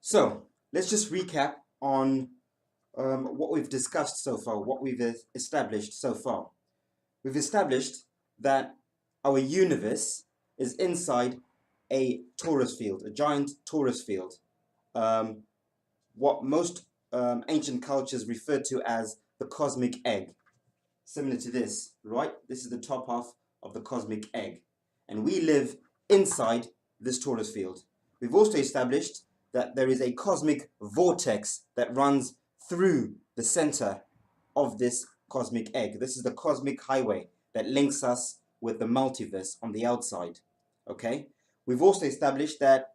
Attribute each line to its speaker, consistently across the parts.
Speaker 1: So let's just recap on what we've discussed so far, what we've established so far. We've established that our universe is inside a torus field, a giant torus field, um, what most ancient cultures refer to as the cosmic egg, similar to this, right? This is the top half of the cosmic egg. And we live inside this torus field. We've also established that there is a cosmic vortex that runs through the center of this cosmic egg. This is the cosmic highway that links us with the multiverse on the outside. Okay? We've also established that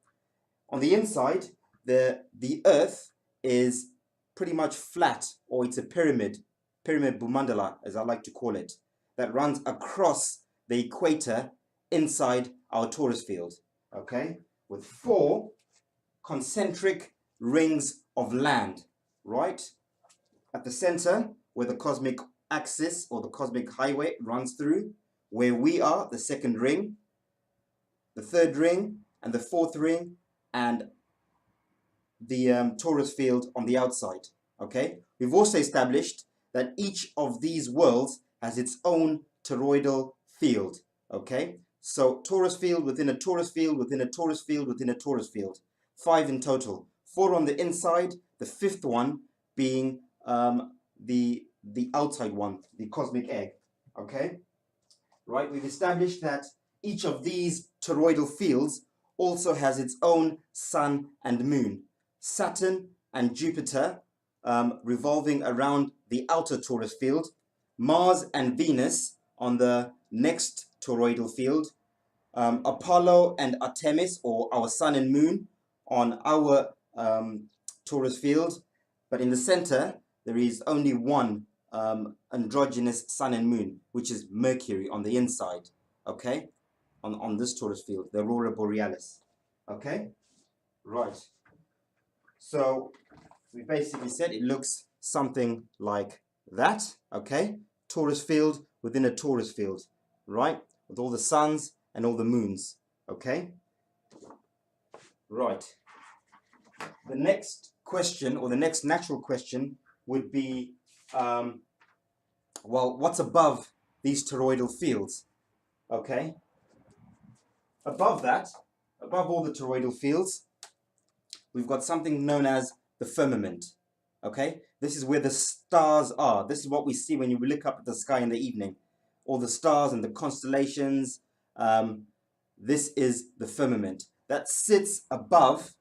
Speaker 1: on the inside, the Earth is pretty much flat, or it's a pyramid Bhumandala, as I like to call it, that runs across the equator inside our torus field, okay, with 4 concentric rings of land, right? At the center, where the cosmic axis or the cosmic highway runs through, where we are, the second ring, the third ring, and the fourth ring, and the torus field on the outside, okay? We've also established that each of these worlds has its own toroidal field, okay? So torus field within a torus field within a torus field within a torus field. 5 in total. 4 on the inside, the 5th one being the outside one, the cosmic egg, okay? Right, we've established that each of these toroidal fields also has its own sun and moon. Saturn and Jupiter revolving around the outer torus field, Mars and Venus on the next toroidal field, Apollo and Artemis, or our sun and moon, on our torus field. But in the center, there is only one androgynous sun and moon, which is Mercury on the inside, okay, on this torus field, the aurora borealis, okay, right. So we basically said it looks something like that, okay, torus field within a torus field, right, with all the suns and all the moons, okay, right. The next question, or the next natural question, would be well, what's above these toroidal fields? Okay. Above that, above all the toroidal fields, we've got something known as the firmament. Okay. This is where the stars are. This is what we see when you look up at the sky in the evening. All the stars and the constellations. This is the firmament that sits above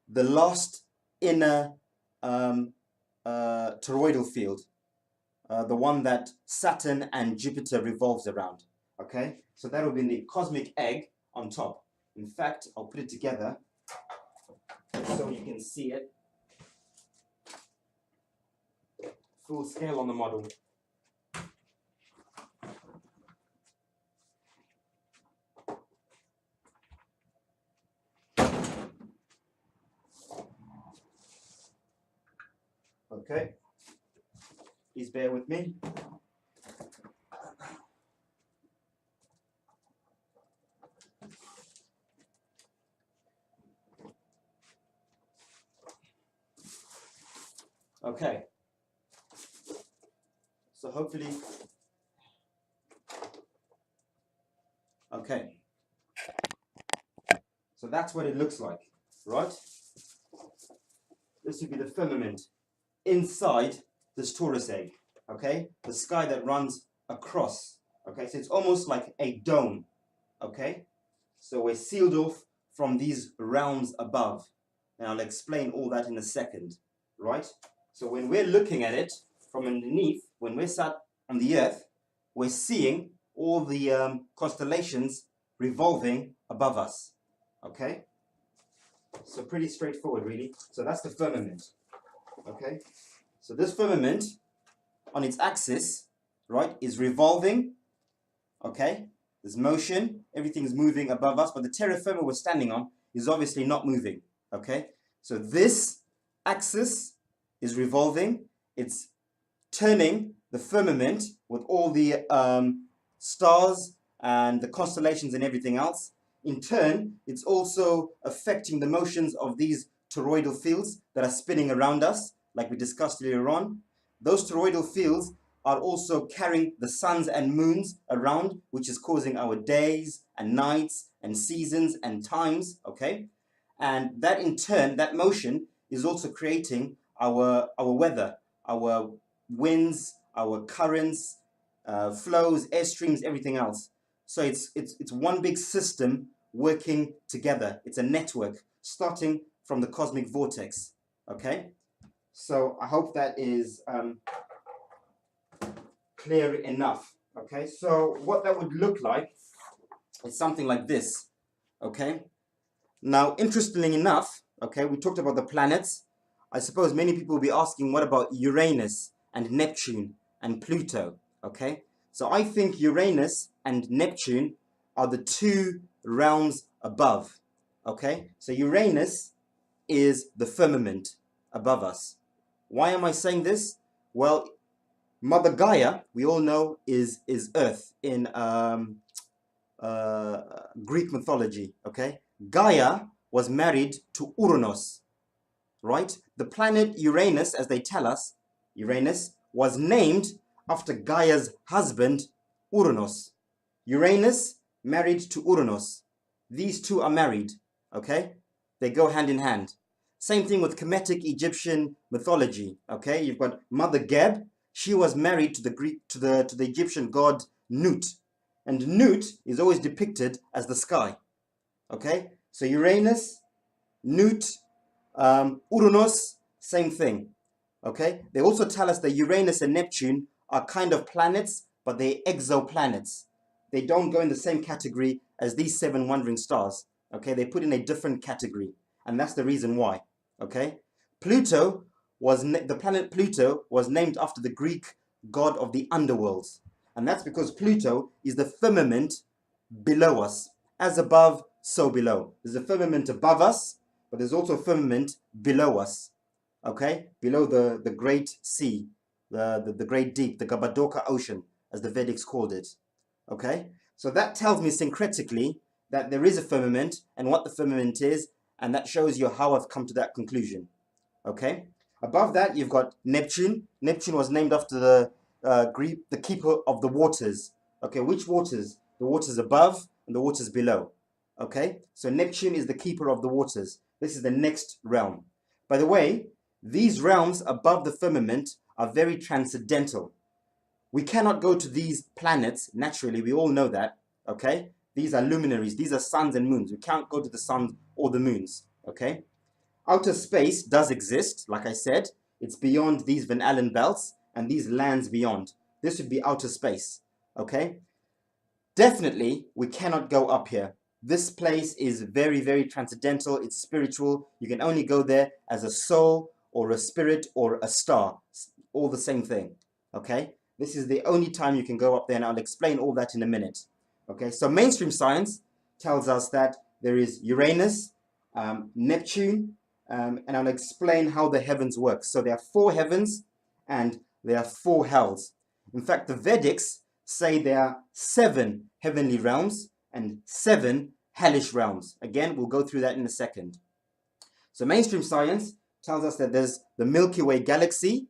Speaker 1: the last inner toroidal field. The one that Saturn and Jupiter revolves around, okay? So that will be the cosmic egg on top. In fact, I'll put it together so you can see it. Full scale on the model. Okay. Please bear with me. Okay. So hopefully, okay. So that's what it looks like, right? This would be the firmament inside this torus egg, okay? The sky that runs across, okay? So it's almost like a dome, okay? So we're sealed off from these realms above. And I'll explain all that in a second, right? So when we're looking at it from underneath, when we're sat on the earth, we're seeing all the constellations revolving above us, okay? So pretty straightforward, really. So that's the firmament, okay? So this firmament on its axis, right, is revolving, okay? There's motion, everything's moving above us, but the terra firma we're standing on is obviously not moving, okay? So this axis is revolving, it's turning the firmament with all the stars and the constellations and everything else. In turn, it's also affecting the motions of these toroidal fields that are spinning around us, like we discussed earlier on. Those toroidal fields are also carrying the suns and moons around, which is causing our days and nights and seasons and times, okay? And that in turn, that motion is also creating our weather, our winds, our currents, flows, airstreams, everything else. So it's one big system working together. It's a network starting from the cosmic vortex. Okay, so I hope that is clear enough. Okay, so what that would look like is something like this. Okay, now interestingly enough, okay, we talked about the planets. I suppose many people will be asking, what about Uranus and Neptune and Pluto? Okay, so I think Uranus and Neptune are the two realms above. Okay, so Uranus is the firmament above us. Why am I saying this? Well, Mother Gaia, we all know, is Earth in Greek mythology. Okay, Gaia was married to Uranus, right? The planet Uranus, as they tell us, Uranus was named after Gaia's husband, Uranus. Uranus married to Uranus. These two are married, okay? They go hand in hand. Same thing with Kemetic Egyptian mythology, okay? You've got Mother Geb. She was married to the Egyptian god Nut. And Nut is always depicted as the sky, okay? So Uranus, Nut, Uranus, same thing. Okay, they also tell us that Uranus and Neptune are kind of planets, but they're exoplanets. They don't go in the same category as these seven wandering stars. Okay, they put in a different category, and that's the reason why. Okay, Pluto was the planet Pluto was named after the Greek god of the underworlds, and that's because Pluto is the firmament below us, as above, so below. There's a firmament above us, but there's also a firmament below us, okay? Below the great sea, the great deep, the Gabadoka Ocean, as the Vedics called it, okay? So that tells me syncretically that there is a firmament and what the firmament is, and that shows you how I've come to that conclusion, okay? Above that, you've got Neptune. Neptune was named after the Greek, the keeper of the waters, okay? Which waters? The waters above and the waters below, okay? So Neptune is the keeper of the waters. This is the next realm. By the way, these realms above the firmament are very transcendental. We cannot go to these planets naturally. We all know that, okay? These are luminaries. These are suns and moons. We can't go to the suns or the moons, okay? Outer space does exist, like I said. It's beyond these Van Allen belts and these lands beyond. This would be outer space, okay? Definitely, we cannot go up here. This place is very, very transcendental. It's spiritual. You can only go there as a soul or a spirit or a star. All the same thing, okay? This is the only time you can go up there, and I'll explain all that in a minute, okay? So mainstream science tells us that there is Uranus, Neptune, and I'll explain how the heavens work. So there are 4 heavens and there are 4 hells. In fact, the Vedics say there are 7 heavenly realms and 7 hellish realms. Again, we'll go through that in a second. So mainstream science tells us that there's the Milky Way galaxy,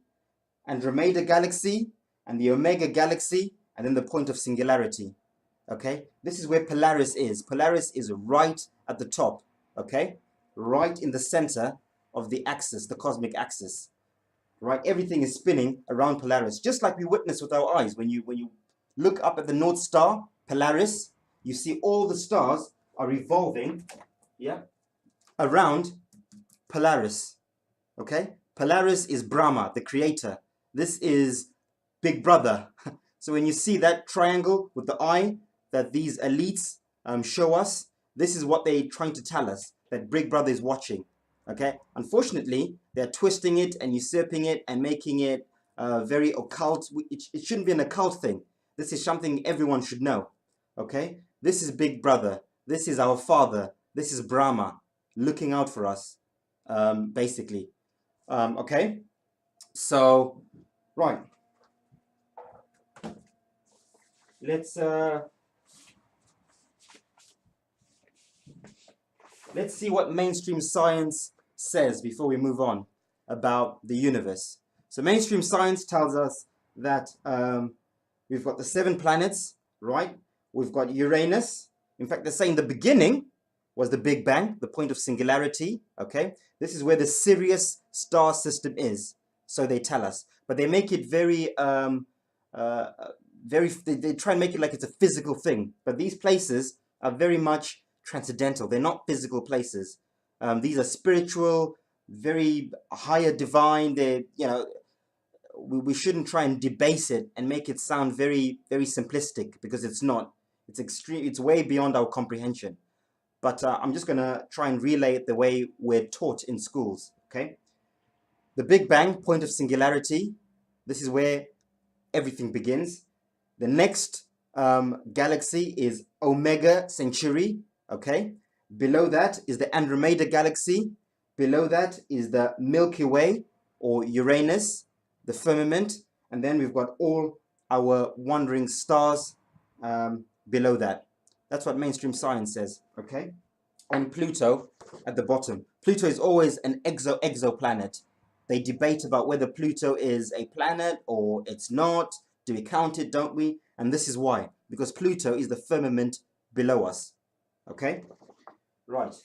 Speaker 1: Andromeda galaxy, and the Omega galaxy, and then the point of singularity. Okay, this is where Polaris is. Polaris is right at the top, okay? Right in the center of the axis, the cosmic axis. Right, everything is spinning around Polaris, just like we witness with our eyes. When you look up at the North Star, Polaris, you see all the stars are revolving, yeah, around Polaris, okay? Polaris is Brahma, the creator. This is Big Brother. So when you see that triangle with the eye that these elites show us, this is what they're trying to tell us, that Big Brother is watching, okay? Unfortunately, they're twisting it and usurping it and making it very occult. It shouldn't be an occult thing. This is something everyone should know, okay? This is Big Brother. This is our father. This is Brahma looking out for us, basically. Okay? So, right. Let's see what mainstream science says before we move on about the universe. So mainstream science tells us that we've got the 7 planets, right? We've got Uranus. In fact, they're saying the beginning was the Big Bang, the point of singularity, okay? This is where the Sirius star system is, so they tell us. But they make it very, they try and make it like it's a physical thing. But these places are very much transcendental. They're not physical places. These are spiritual, very higher divine. They, you know, we shouldn't try and debase it and make it sound very, very simplistic, because it's not. It's extreme. It's way beyond our comprehension. But I'm just gonna try and relay it the way we're taught in schools. Okay. The Big Bang, point of singularity. This is where everything begins. The next galaxy is Omega Centauri. Okay. Below that is the Andromeda Galaxy. Below that is the Milky Way, or Uranus, the firmament. And then we've got all our wandering stars below that. That's what mainstream science says, okay? And Pluto at the bottom. Pluto is always an exoplanet. They debate about whether Pluto is a planet or it's not. Do we count it, don't we? And this is why. Because Pluto is the firmament below us, okay? Right.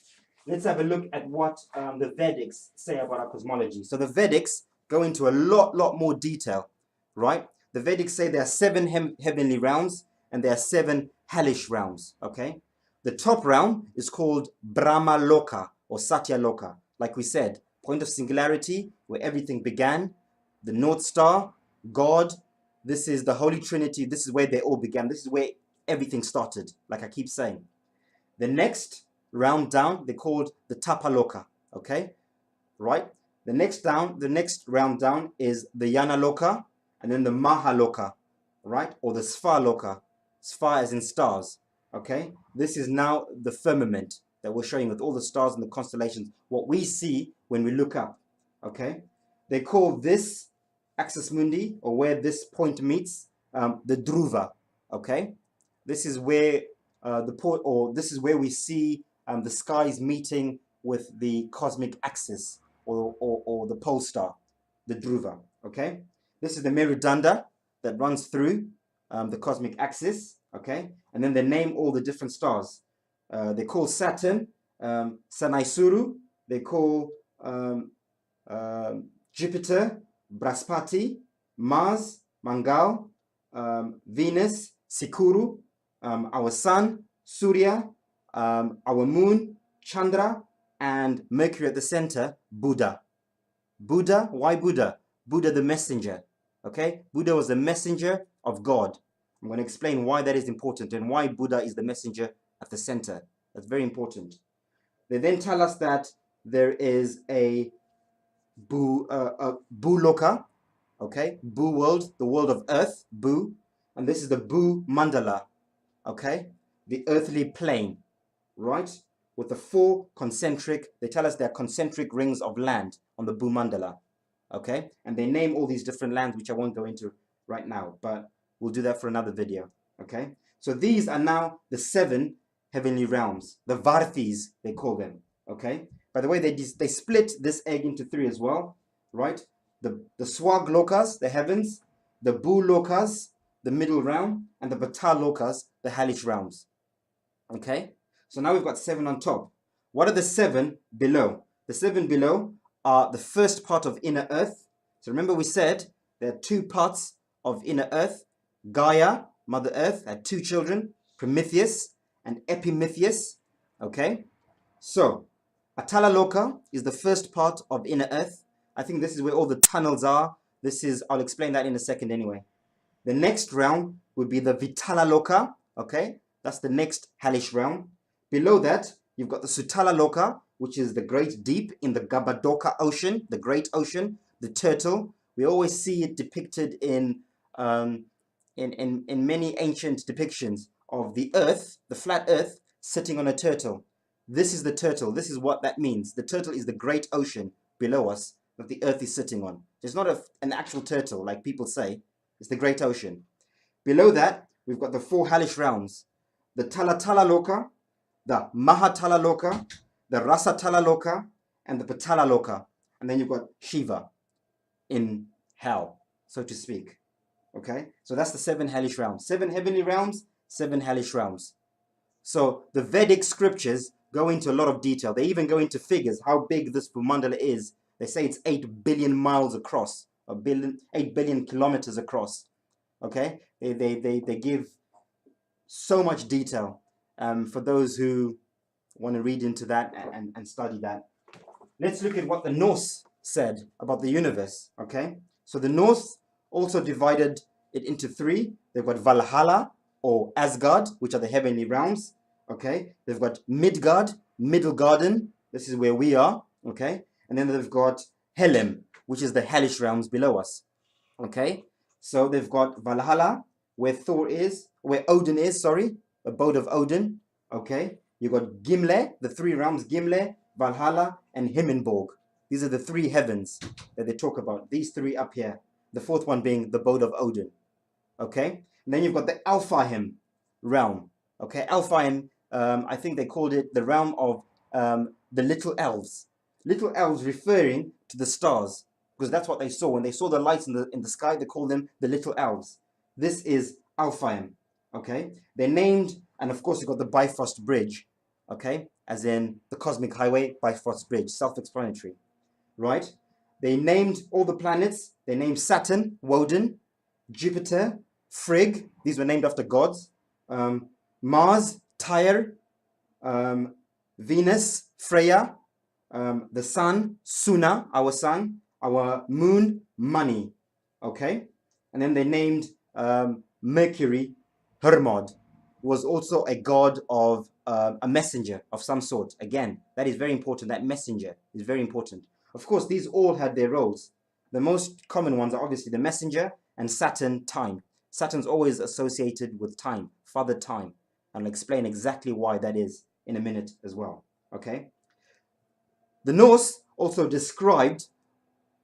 Speaker 1: Let's have a look at what the Vedics say about our cosmology. So the Vedics go into a lot more detail, right? The Vedics say there are 7 heavenly realms and there are 7 hellish realms, okay? The top realm is called Brahma Loka or Satya Loka. Like we said, point of singularity, where everything began. The North Star, God, this is the Holy Trinity. This is where they all began. This is where everything started, like I keep saying. The next round down, they're called the Tapaloka, okay? Right? The next round down is the Yanaloka, and then the Mahaloka, right? Or the Sphaloka. Spha as in stars, okay? This is now the firmament that we're showing with all the stars and the constellations, what we see when we look up, okay? They call this axis mundi, or where this point meets, the Dhruva, okay? This is where this is where we see the skies meeting with the cosmic axis, or the pole star, the Dhruva, okay? This is the Meridanda that runs through the cosmic axis, okay? And then they name all the different stars. They call Saturn Sanaisuru. They call Jupiter Brahaspati, Mars Mangal, Venus Sikuru, our sun Surya, our moon Chandra, and Mercury at the center, Buddha. Buddha, why Buddha? Buddha the messenger, okay? Buddha was the messenger of God. I'm going to explain why that is important and why Buddha is the messenger at the center. That's very important. They then tell us that there is a Bhuloka, okay? Bhu world, the world of earth, Bhu, and this is the Bhu Mandala, okay? The earthly plane, right? With the 4 concentric, they tell us they're concentric rings of land on the Bhu Mandala, okay? And they name all these different lands, which I won't go into right now, but we'll do that for another video, okay? So these are now the 7 heavenly realms, the Varthis, they call them, okay? By the way, they split this egg into 3 as well, right? The Swag Lokas, the heavens, the Bhu Lokas, the middle realm, and the Patal Lokas, the hellish realms, okay? So now we've got 7 on top. What are the 7 below? The 7 below are the first part of inner earth. So remember we said there are 2 parts of inner earth. Gaia, Mother Earth, had 2 children, Prometheus and Epimetheus. Okay? So, Atalaloka is the first part of inner earth. I think this is where all the tunnels are. I'll explain that in a second anyway. The next realm would be the Vitalaloka. Okay? That's the next hellish realm. Below that, you've got the Sutalaloka, which is the great deep in the Gabadoka Ocean, the great ocean, the turtle. We always see it depicted in many ancient depictions of the earth, the flat earth, sitting on a turtle. This is the turtle. This is what that means. The turtle is the great ocean below us that the earth is sitting on. It's not an actual turtle like people say. It's the great ocean. Below that, we've got the 4 hellish realms. The Talatala Loka, the Mahatala Loka, the Rasatala Loka, and the Patala Loka. And then you've got Shiva in hell, so to speak. Okay, so that's the 7 hellish realms. 7 heavenly realms, 7 hellish realms. So the Vedic scriptures go into a lot of detail. They even go into figures, how big this Bhumandala is. They say it's 8 billion miles across, 8 billion kilometers across. Okay, they give so much detail for those who want to read into that and study that. Let's look at what the Norse said about the universe. Okay, so the Norse also divided it into 3. They've got Valhalla or Asgard, which are the heavenly realms. Okay, they've got Midgard, Middle Garden. This is where we are. Okay, and then they've got Helheim, which is the hellish realms below us. Okay, so they've got Valhalla, where Odin is, abode of Odin. Okay, you've got Gimle, the 3 realms, Gimle, Valhalla, and Himmelborg. These are the 3 heavens that they talk about. These 3 up here. The 4th one being the abode of Odin. Okay, and then you've got the Alfheim realm. Okay, Alfheim, I think they called it the realm of the little elves. Little elves referring to the stars, because that's what they saw. When they saw the lights in the sky, they called them the little elves. This is Alfheim. Okay, they're named, and of course you've got the Bifrost Bridge. Okay, as in the Cosmic Highway, Bifrost Bridge, self-explanatory, right? They named all the planets. They named Saturn, Woden, Jupiter, Frigg. These were named after gods. Mars, Tyre, Venus, Freya, the sun, Suna, our moon, Mani. Okay, and then they named Mercury, Hermod, was also a god of a messenger of some sort. Again, that is very important. That messenger is very important. Of course, these all had their roles. The most common ones are obviously the messenger and Saturn, time. Saturn's always associated with time, Father Time. And I'll explain exactly why that is in a minute as well. Okay. The Norse also described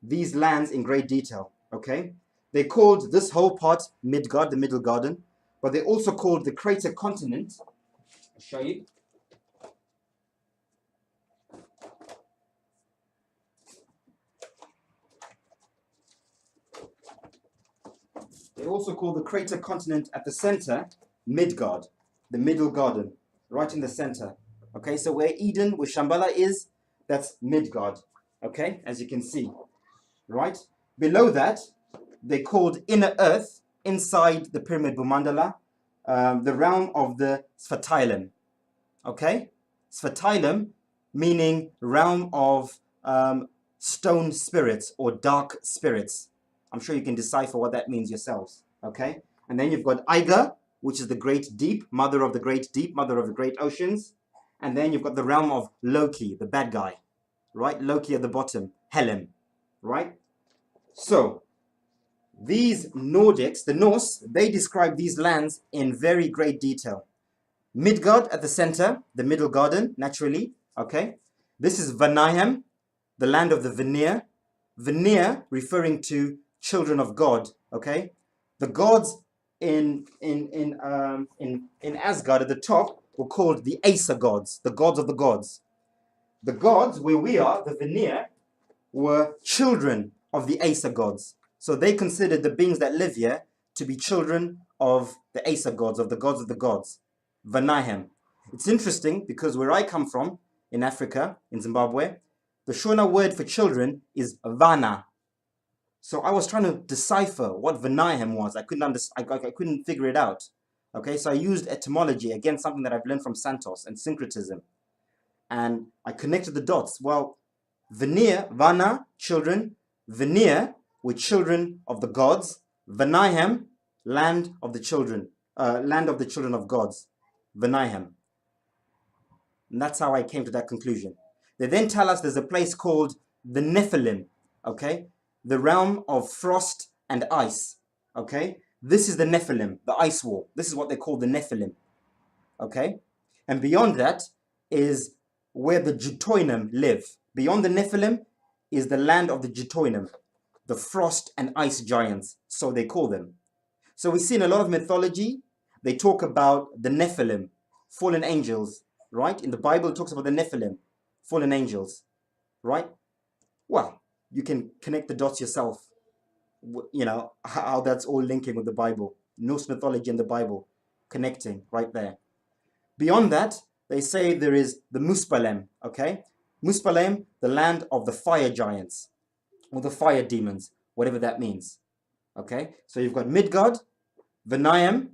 Speaker 1: these lands in great detail. Okay. They called this whole part Midgard, the Middle Garden, but they also called the crater continent. I'll show you. They also call the crater continent at the center Midgard, the Middle Garden, right in the center. Okay, so where Eden, where Shambhala is, that's Midgard. Okay, as you can see, right? Below that, they called Inner Earth, inside the Pyramid Bhumandala, the realm of the Svartalem. Okay, Svartalem meaning realm of stone spirits or dark spirits. I'm sure you can decipher what that means yourselves. Okay, and then you've got Aiga, which is the great deep, mother of the great deep, mother of the great oceans. And then you've got the realm of Loki, the bad guy, right? Loki at the bottom, Helheim, right? So these Nordics, the Norse, they describe these lands in very great detail. Midgard at the center, the Middle Garden, naturally, okay? This is Vanaheim, the land of the Vanir. Vanir referring to children of God, okay? The gods in Asgard at the top were called the Aesir gods, the gods of the gods. The gods where we are, the Vanir, were children of the Aesir gods. So they considered the beings that live here to be children of the Aesir gods, of the gods of the gods. Vanaheim. It's interesting because where I come from, in Africa, in Zimbabwe, the Shona word for children is Vana. So I was trying to decipher what Vanaheim was. I couldn't figure it out. Okay, so I used etymology, again, something that I've learned from Santos and syncretism. And I connected the dots. Well, Vanir, Vana, children. Vanir were children of the gods. Vanaheim, land of the children of gods. Vanaheim. And that's how I came to that conclusion. They then tell us there's a place called the Nephilim, okay? The realm of frost and ice, okay? This is the Nephilim, the ice wall. This is what they call the Nephilim, okay? And beyond that is where the Jutoinim live. Beyond the Nephilim is the land of the Jutoinim, the frost and ice giants, so they call them. So we see in a lot of mythology, they talk about the Nephilim, fallen angels, right? In the Bible, it talks about the Nephilim, fallen angels. right? Well, you can connect the dots yourself, you know, how that's all linking with the Bible. Norse mythology and the Bible connecting right there. Beyond that, they say there is the Muspelheim, okay? Muspelheim, the land of the fire giants, or the fire demons, whatever that means, okay? So you've got Midgard, Vanaheim,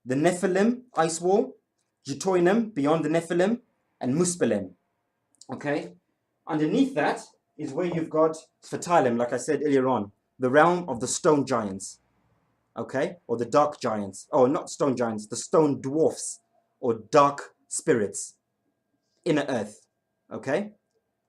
Speaker 1: the Nephilim, Ice Wall, Jutoinum, beyond the Nephilim, and Muspelheim, okay? Underneath that is where you've got Svartalheim, like I said earlier on, the realm of the stone giants, okay? Or the dark giants. Oh, not stone giants, the stone dwarfs, or dark spirits, inner earth, okay?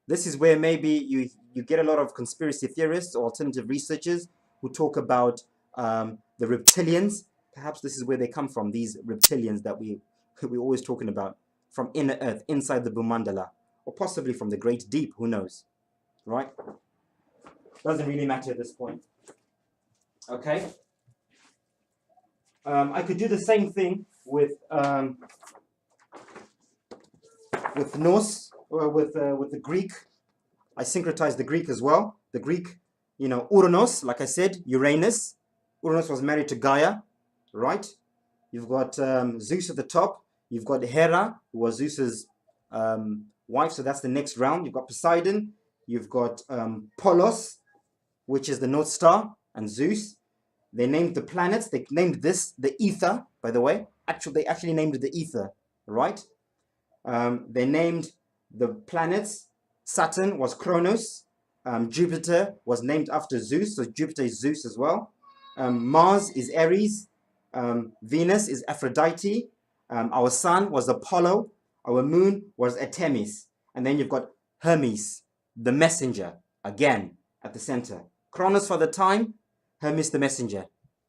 Speaker 1: This is where maybe you get a lot of conspiracy theorists or alternative researchers who talk about the reptilians. Perhaps this is where they come from, these reptilians that we're always talking about, from inner earth, inside the Bhumandala, or possibly from the great deep, who knows, right? Doesn't really matter at this point, okay? I could do the same thing with Norse, or with the Greek. I syncretized the Greek as well. The Greek, you know, Uranus, like I said, Uranus. Uranus was married to Gaia, right? You've got Zeus at the top. You've got Hera, who was Zeus's wife, so that's the next round. You've got Poseidon. You've got Polos, which is the North Star, and Zeus. They named the planets. They named this the ether, by the way. They actually named it the ether, right? They named the planets. Saturn was Kronos. Jupiter was named after Zeus, so Jupiter is Zeus as well. Mars is Ares. Venus is Aphrodite. Our sun was Apollo. Our moon was Artemis. And then you've got Hermes, the messenger, again at the center. Kronos for the time, Hermes the messenger.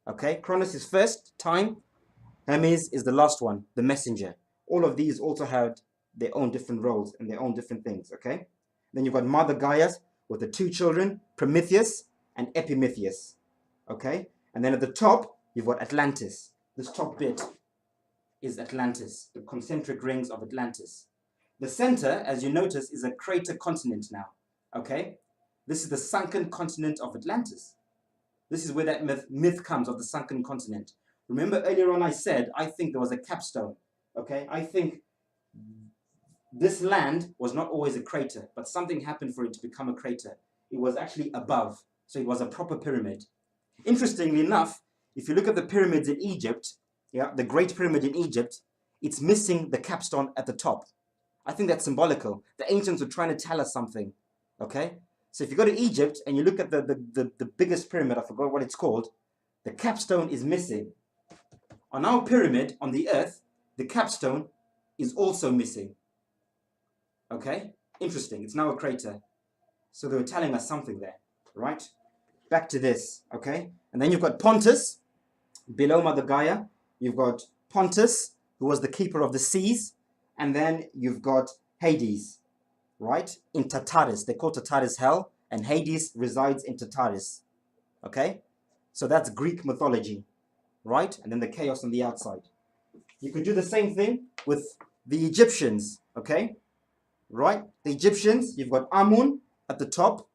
Speaker 1: Okay, Kronos is first, time. Hermes is the last one, the messenger. All of these also had their own different roles and their own different things, okay? Then you've got Mother Gaia with the two children, Prometheus and Epimetheus, okay? And then at the top, you've got Atlantis. This top bit is Atlantis, the concentric rings of Atlantis. The center, as you notice, is a crater continent now, okay? This is the sunken continent of Atlantis. This is where that myth comes of the sunken continent. Remember earlier on I said, I think there was a capstone, okay? I think this land was not always a crater, but something happened for it to become a crater. It was actually above, so it was a proper pyramid. Interestingly enough, if you look at the pyramids in Egypt, yeah, the Great Pyramid in Egypt, it's missing the capstone at the top. I think that's symbolical. The ancients were trying to tell us something, okay? So if you go to Egypt and you look at the biggest pyramid, I forgot what it's called, the capstone is missing. On our pyramid, on the earth, the capstone is also missing. Okay? Interesting. It's now a crater. So they were telling us something there, right? Back to this, okay? And then you've got Pontus, below Mother Gaia. You've got Pontus, who was the keeper of the seas. And then you've got Hades, right? In Tartarus. They call Tartarus hell, and Hades resides in Tartarus, okay? So that's Greek mythology, right? And then the chaos on the outside. You could do the same thing with the Egyptians, okay? Right? The Egyptians, you've got Amun at the top,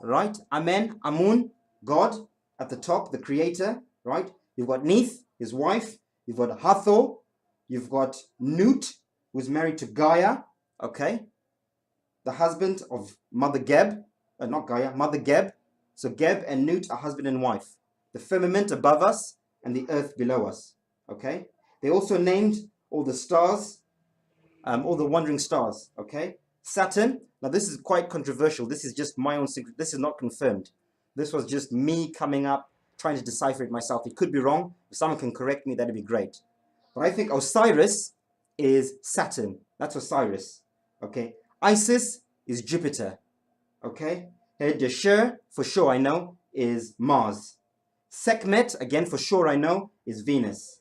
Speaker 1: right? Amen, Amun, God at the top, the creator, right? You've got Neith, his wife. You've got Hathor. You've got Nut, who's married to Gaia, okay? The husband of Mother Geb, not Gaia, Mother Geb. So Geb and Nut are husband and wife. The firmament above us and the earth below us, okay? They also named all the stars, all the wandering stars, okay? Saturn, now this is quite controversial. This is just my own secret. This is not confirmed. This was just me coming up, trying to decipher it myself. It could be wrong. If someone can correct me, that'd be great. But I think Osiris is Saturn. That's Osiris, okay? Isis is Jupiter, okay? Deshur, for sure I know, is Mars. Sekhmet, again for sure I know, is Venus.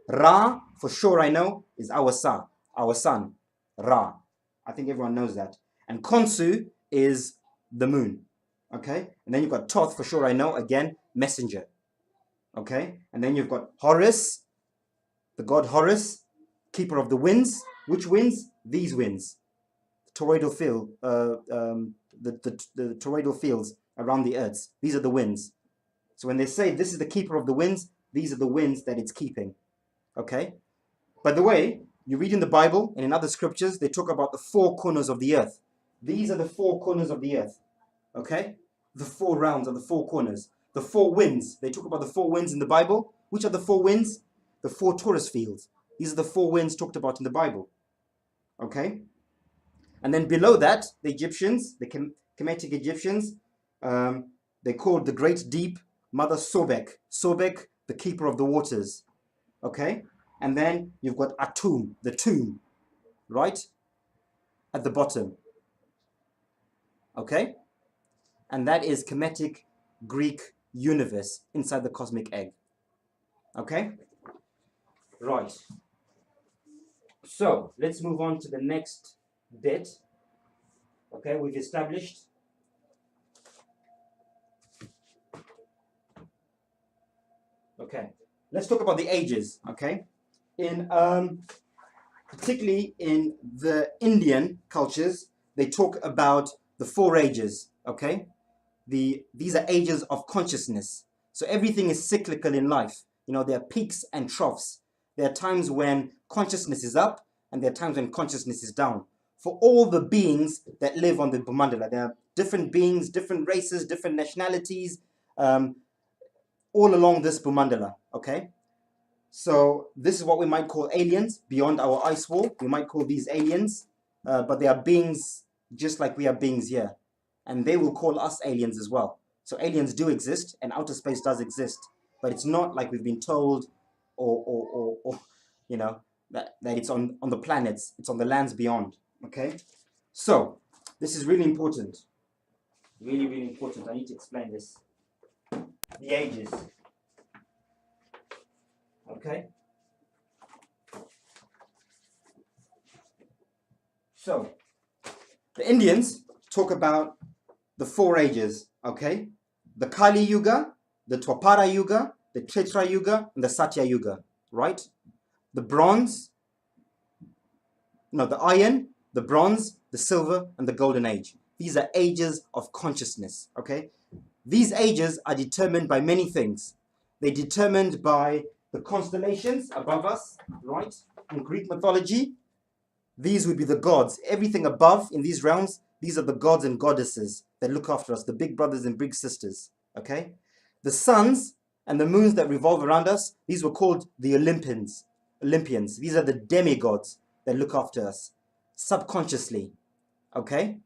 Speaker 1: Ra, for sure I know, is our sun, Ra. I think everyone knows that. And Khonsu is the moon, okay? And then you've got Thoth, for sure I know, again, messenger, okay? And then you've got Horus, the god Horus, keeper of the winds. Which winds? These winds. Toroidal field, the toroidal fields around the earth. These are the winds. So when they say this is the keeper of the winds, these are the winds that it's keeping. Okay? By the way, you read in the Bible and in other scriptures, they talk about the four corners of the earth. These are the four corners of the earth. Okay? The four rounds are the four corners. The four winds. They talk about the four winds in the Bible. Which are the four winds? The four Taurus fields. These are the four winds talked about in the Bible. Okay? And then below that, the Egyptians, the Kemetic Egyptians, they called the great deep Mother Sobek. Sobek, the keeper of the waters. Okay? And then you've got Atum, the tomb, right? At the bottom. Okay? And that is Kemetic Greek universe inside the cosmic egg. Okay? Right. So, let's move on to the next bit. Okay, we've established okay, let's talk about the ages. Okay, in particularly in the Indian cultures, they talk about the four ages. Okay, these are ages of consciousness. So everything is cyclical in life. You know, there are peaks and troughs. There are times when consciousness is up, and there are times when consciousness is down. For all the beings that live on the Bhumandala, there are different beings, different races, different nationalities, all along this Bhumandala. Okay, so this is what we might call aliens beyond our ice wall. We might call these aliens, but they are beings just like we are beings here, and they will call us aliens as well. So aliens do exist, and outer space does exist, but it's not like we've been told, or you know, that it's on the planets. It's on the lands beyond. Okay, so this is really important. Really, really important. I need to explain this. The ages. Okay. So the Indians talk about the four ages. Okay, the Kali Yuga, the Dwapara Yuga, the Treta Yuga, and the Satya Yuga. Right? The bronze. No, the iron, the bronze, the silver, and the golden age. These are ages of consciousness. Okay. These ages are determined by many things. They're determined by the constellations above us, right? In Greek mythology, these would be the gods. Everything above in these realms, these are the gods and goddesses that look after us, the big brothers and big sisters, okay? The suns and the moons that revolve around us, these were called the Olympians. These are the demigods that look after us subconsciously, okay?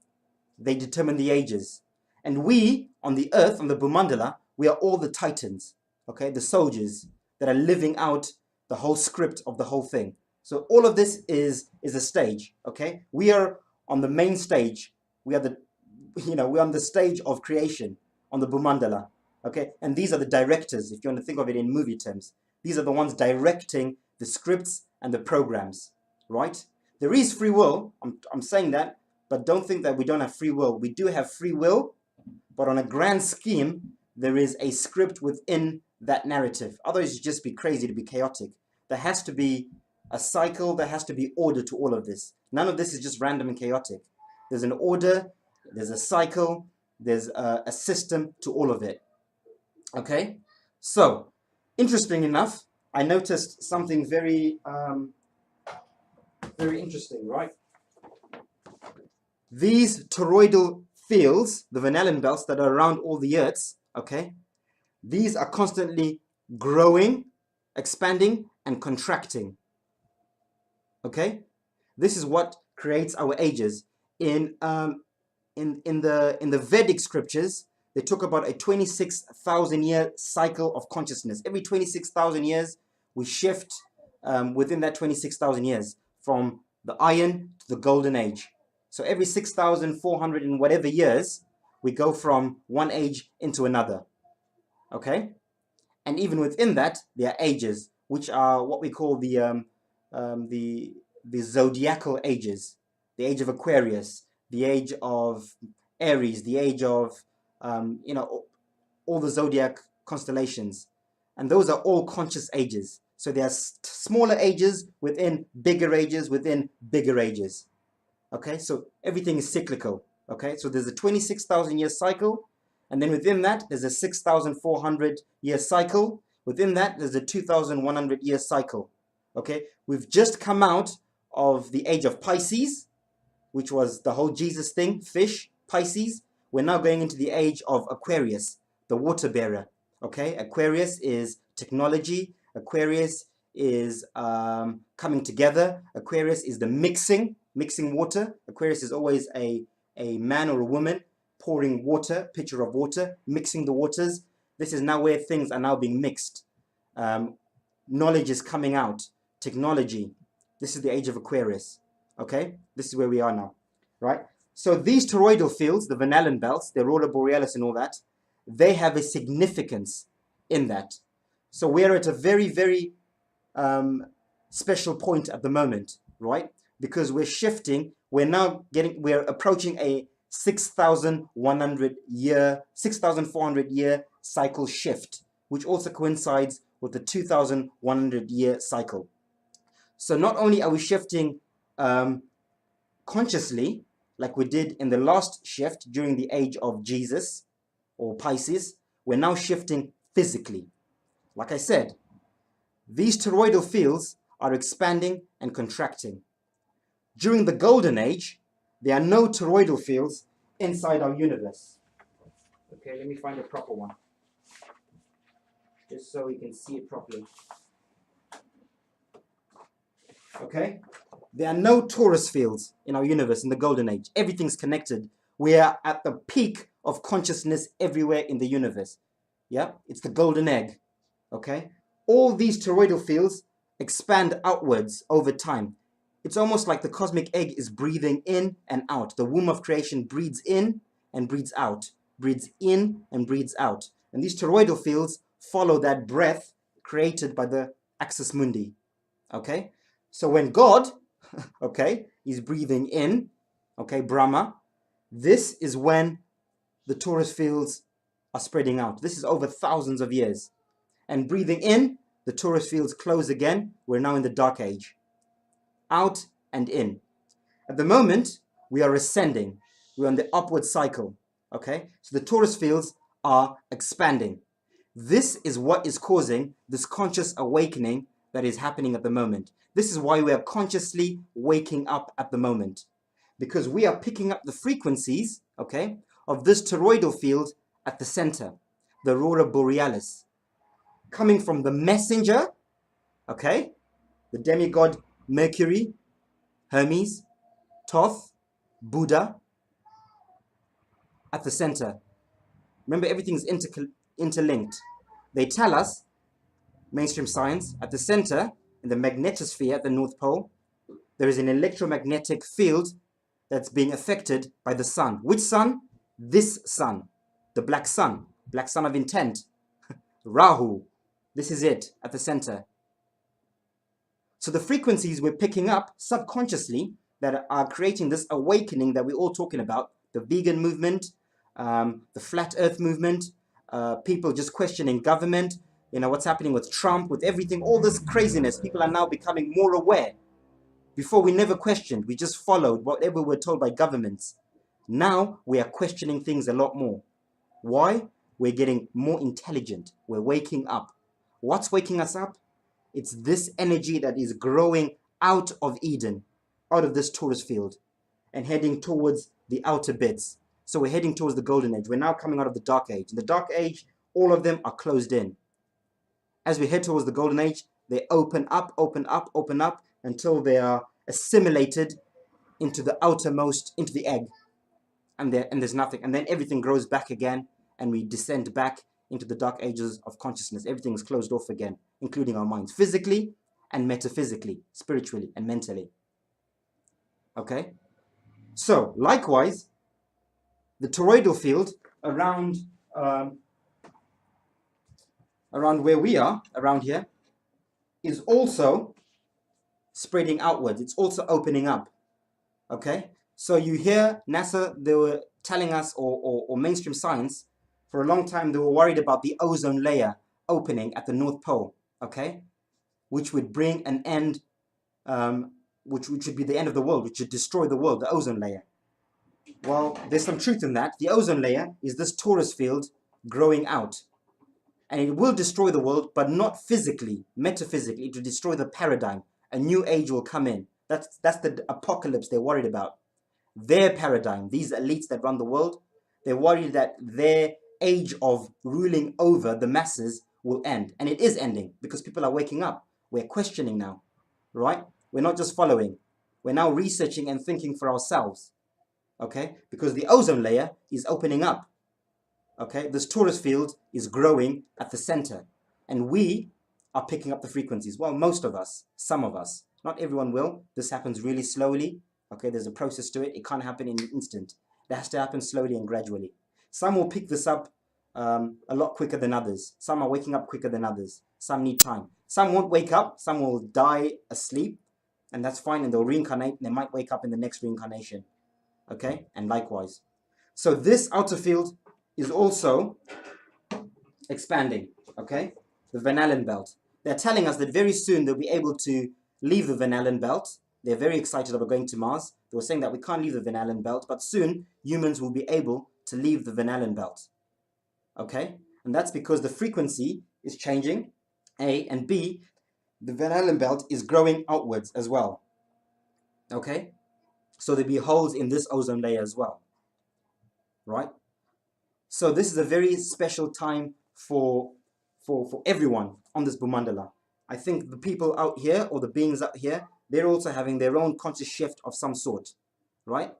Speaker 1: They determine the ages. And we, on the earth, on the Bhumandala, we are all the titans, okay? The soldiers that are living out the whole script of the whole thing. So all of this is a stage, okay? We are on the main stage. We are we're on the stage of creation, on the Bhumandala, okay? And these are the directors, if you want to think of it in movie terms. These are the ones directing the scripts and the programs, right? There is free will, I'm saying that, but don't think that we don't have free will. We do have free will, but on a grand scheme, there is a script within that narrative. Otherwise, you'd just be crazy to be chaotic. There has to be a cycle, there has to be order to all of this. None of this is just random and chaotic. There's an order, there's a cycle, there's a system to all of it. Okay? So, interesting enough, I noticed something very interesting, right? These toroidal fields, the Van Allen belts that are around all the earths, okay, these are constantly growing, expanding, and contracting. Okay, this is what creates our ages. In the Vedic scriptures, they talk about a 26,000 year cycle of consciousness. Every 26,000 years, we shift within that 26,000 years from the iron to the golden age. So every 6,400 and whatever years, we go from one age into another. Okay? And even within that, there are ages, which are what we call the zodiacal ages. The age of Aquarius, the age of Aries, the age of, all the zodiac constellations. And those are all conscious ages. So there are smaller ages within bigger ages within bigger ages. Okay, so everything is cyclical. Okay, so there's a 26,000 year cycle, and then within that there's a 6,400 year cycle. Within that there's a 2,100 year cycle. Okay, we've just come out of the age of Pisces, which was the whole Jesus thing, fish, Pisces. We're now going into the age of Aquarius, the water bearer. Okay, Aquarius is technology. Aquarius is coming together. Aquarius is the mixing water. Aquarius is always a man or a woman pouring water, pitcher of water, mixing the waters. This is now where things are now being mixed. Knowledge is coming out. Technology. This is the age of Aquarius. Okay, this is where we are now, right? So these toroidal fields, the Van Allen belts, the aurora borealis and all that, they have a significance in that. So we're at a very, very special point at the moment, right? Because we're shifting, we're approaching a 6,400 year cycle shift, which also coincides with the 2,100 year cycle. So not only are we shifting consciously, like we did in the last shift during the age of Jesus or Pisces, we're now shifting physically. Like I said, these toroidal fields are expanding and contracting. During the golden age, there are no toroidal fields inside our universe. Okay, let me find a proper one, just so we can see it properly. Okay, there are no torus fields in our universe in the golden age. Everything's connected. We are at the peak of consciousness everywhere in the universe. Yeah, it's the golden egg. Okay, all these toroidal fields expand outwards over time. It's almost like the cosmic egg is breathing in and out. The womb of creation breathes in and breathes out, breathes in and breathes out. And these toroidal fields follow that breath created by the axis mundi. Okay, so when God, okay, is breathing in, okay, Brahma, this is when the torus fields are spreading out. This is over thousands of years. And breathing in, the torus fields close again. We're now in the dark age. Out and in. At the moment, we are ascending. We're on the upward cycle. Okay, so the torus fields are expanding. This is what is causing this conscious awakening that is happening at the moment. This is why we are consciously waking up at the moment, because we are picking up the frequencies, okay, of this toroidal field at the center, the aurora borealis, coming from the messenger, okay, the demigod Mercury, Hermes, Thoth, Buddha, at the center. Remember, everything's interlinked. They tell us, mainstream science, at the center, in the magnetosphere at the North Pole, there is an electromagnetic field that's being affected by the sun. Which sun? This sun, the black sun of intent, Rahu. This is it at the center. So the frequencies we're picking up subconsciously that are creating this awakening that we're all talking about, the vegan movement, the flat earth movement, people just questioning government, you know, what's happening with Trump, with everything, all this craziness. People are now becoming more aware. Before, we never questioned. We just followed whatever we're told by governments. Now we are questioning things a lot more. Why? We're getting more intelligent. We're waking up. What's waking us up? It's this energy that is growing out of Eden, out of this torus field, and heading towards the outer bits. So we're heading towards the golden age. We're now coming out of the dark age. In the dark age, all of them are closed in. As we head towards the golden age, they open up until they are assimilated into the outermost, into the egg. And there's nothing. And then everything grows back again, and we descend back into the dark ages of consciousness. Everything is closed off again, including our minds, physically and metaphysically, spiritually and mentally. Okay? So, likewise, the toroidal field around where we are, around here, is also spreading outwards. It's also opening up. Okay? So you hear NASA, they were telling us, or mainstream science, for a long time they were worried about the ozone layer opening at the North Pole, okay? Which would bring an end, which would be the end of the world, which would destroy the world, the ozone layer. Well, there's some truth in that. The ozone layer is this torus field growing out. And it will destroy the world, but not physically, metaphysically. It will destroy the paradigm. A new age will come in. That's the apocalypse they're worried about. Their paradigm, these elites that run the world, they're worried that their age of ruling over the masses will end. And it is ending because people are waking up. We're questioning now, right? We're not just following. We're now researching and thinking for ourselves, okay? Because the ozone layer is opening up, okay? This torus field is growing at the center. And we are picking up the frequencies. Well, most of us, some of us. Not everyone will. This happens really slowly. Okay, there's a process to it. It can't happen in an instant. It has to happen slowly and gradually. Some will pick this up a lot quicker than others. Some are waking up quicker than others. Some need time. Some won't wake up. Some will die asleep. And that's fine. And they'll reincarnate. And they might wake up in the next reincarnation. Okay, and likewise. So this outer field is also expanding. Okay, the Van Allen belt. They're telling us that very soon they'll be able to leave the Van Allen belt. They're very excited about going to Mars. They were saying that we can't leave the Van Allen belt, but soon humans will be able to leave the Van Allen belt. Okay? And that's because the frequency is changing, A, and B, the Van Allen belt is growing outwards as well. Okay? So there'll be holes in this ozone layer as well. Right? So this is a very special time for everyone on this Bhumandala. I think the people out here, or the beings out here, they're also having their own conscious shift of some sort, right?